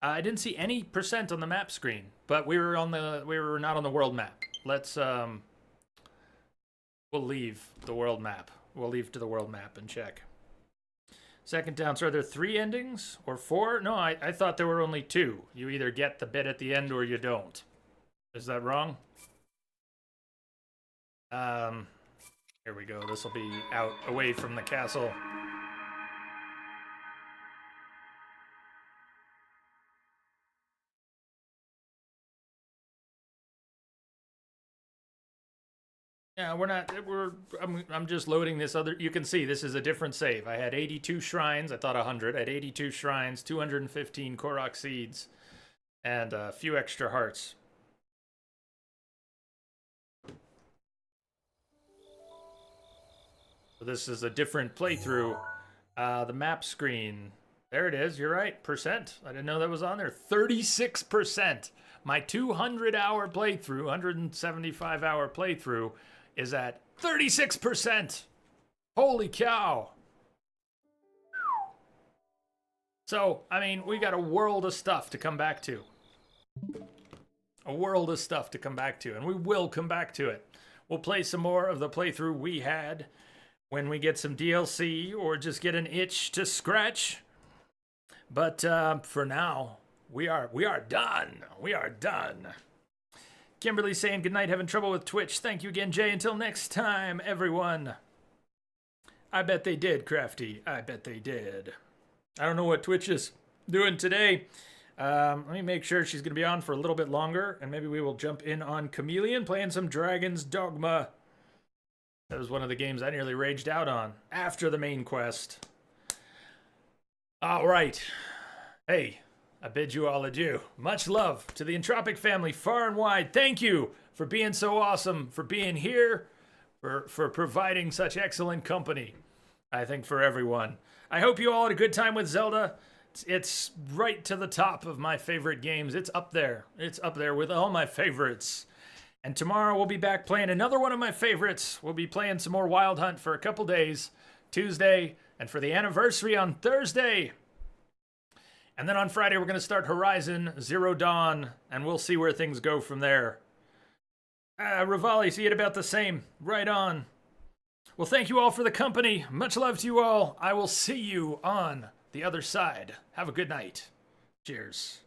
I didn't see any percent on the map screen, but we were not on the world map. Let's we'll leave the world map. We'll leave to the world map and check. Second down. So are there 3 endings or 4? No, I thought there were only 2. You either get the bit at the end or you don't. Is that wrong? Here we go. This will be out away from the castle. Yeah, I'm just loading this other. You can see this is a different save. I had 82 shrines. I thought 100. I had 82 shrines, 215 Korok seeds, and a few extra hearts. So this is a different playthrough. The map screen. There it is. You're right. Percent. I didn't know that was on there. 36%. My 200-hour playthrough, 175-hour playthrough, is at 36%. Holy cow. So, I mean, we got a world of stuff to come back to. A world of stuff to come back to, and we will come back to it. We'll play some more of the playthrough we had when we get some DLC or just get an itch to scratch. But for now, we are done. We are done. Kimberly saying goodnight, having trouble with Twitch. Thank you again, Jay. Until next time, everyone. I bet they did, Crafty. I bet they did. I don't know what Twitch is doing today. Let me make sure she's going to be on for a little bit longer, and maybe we will jump in on Chameleon playing some Dragon's Dogma. That was one of the games I nearly raged out on after the main quest. All right. Hey. I bid you all adieu. Much love to the Entropic family far and wide. Thank you for being so awesome, for being here, for providing such excellent company, I think, for everyone. I hope you all had a good time with Zelda. It's right to the top of my favorite games. It's up there. It's up there with all my favorites. And tomorrow we'll be back playing another one of my favorites. We'll be playing some more Wild Hunt for a couple days, Tuesday, and for the anniversary on Thursday. And then on Friday, we're going to start Horizon Zero Dawn, and we'll see where things go from there. Rivali, see it about the same. Right on. Well, thank you all for the company. Much love to you all. I will see you on the other side. Have a good night. Cheers.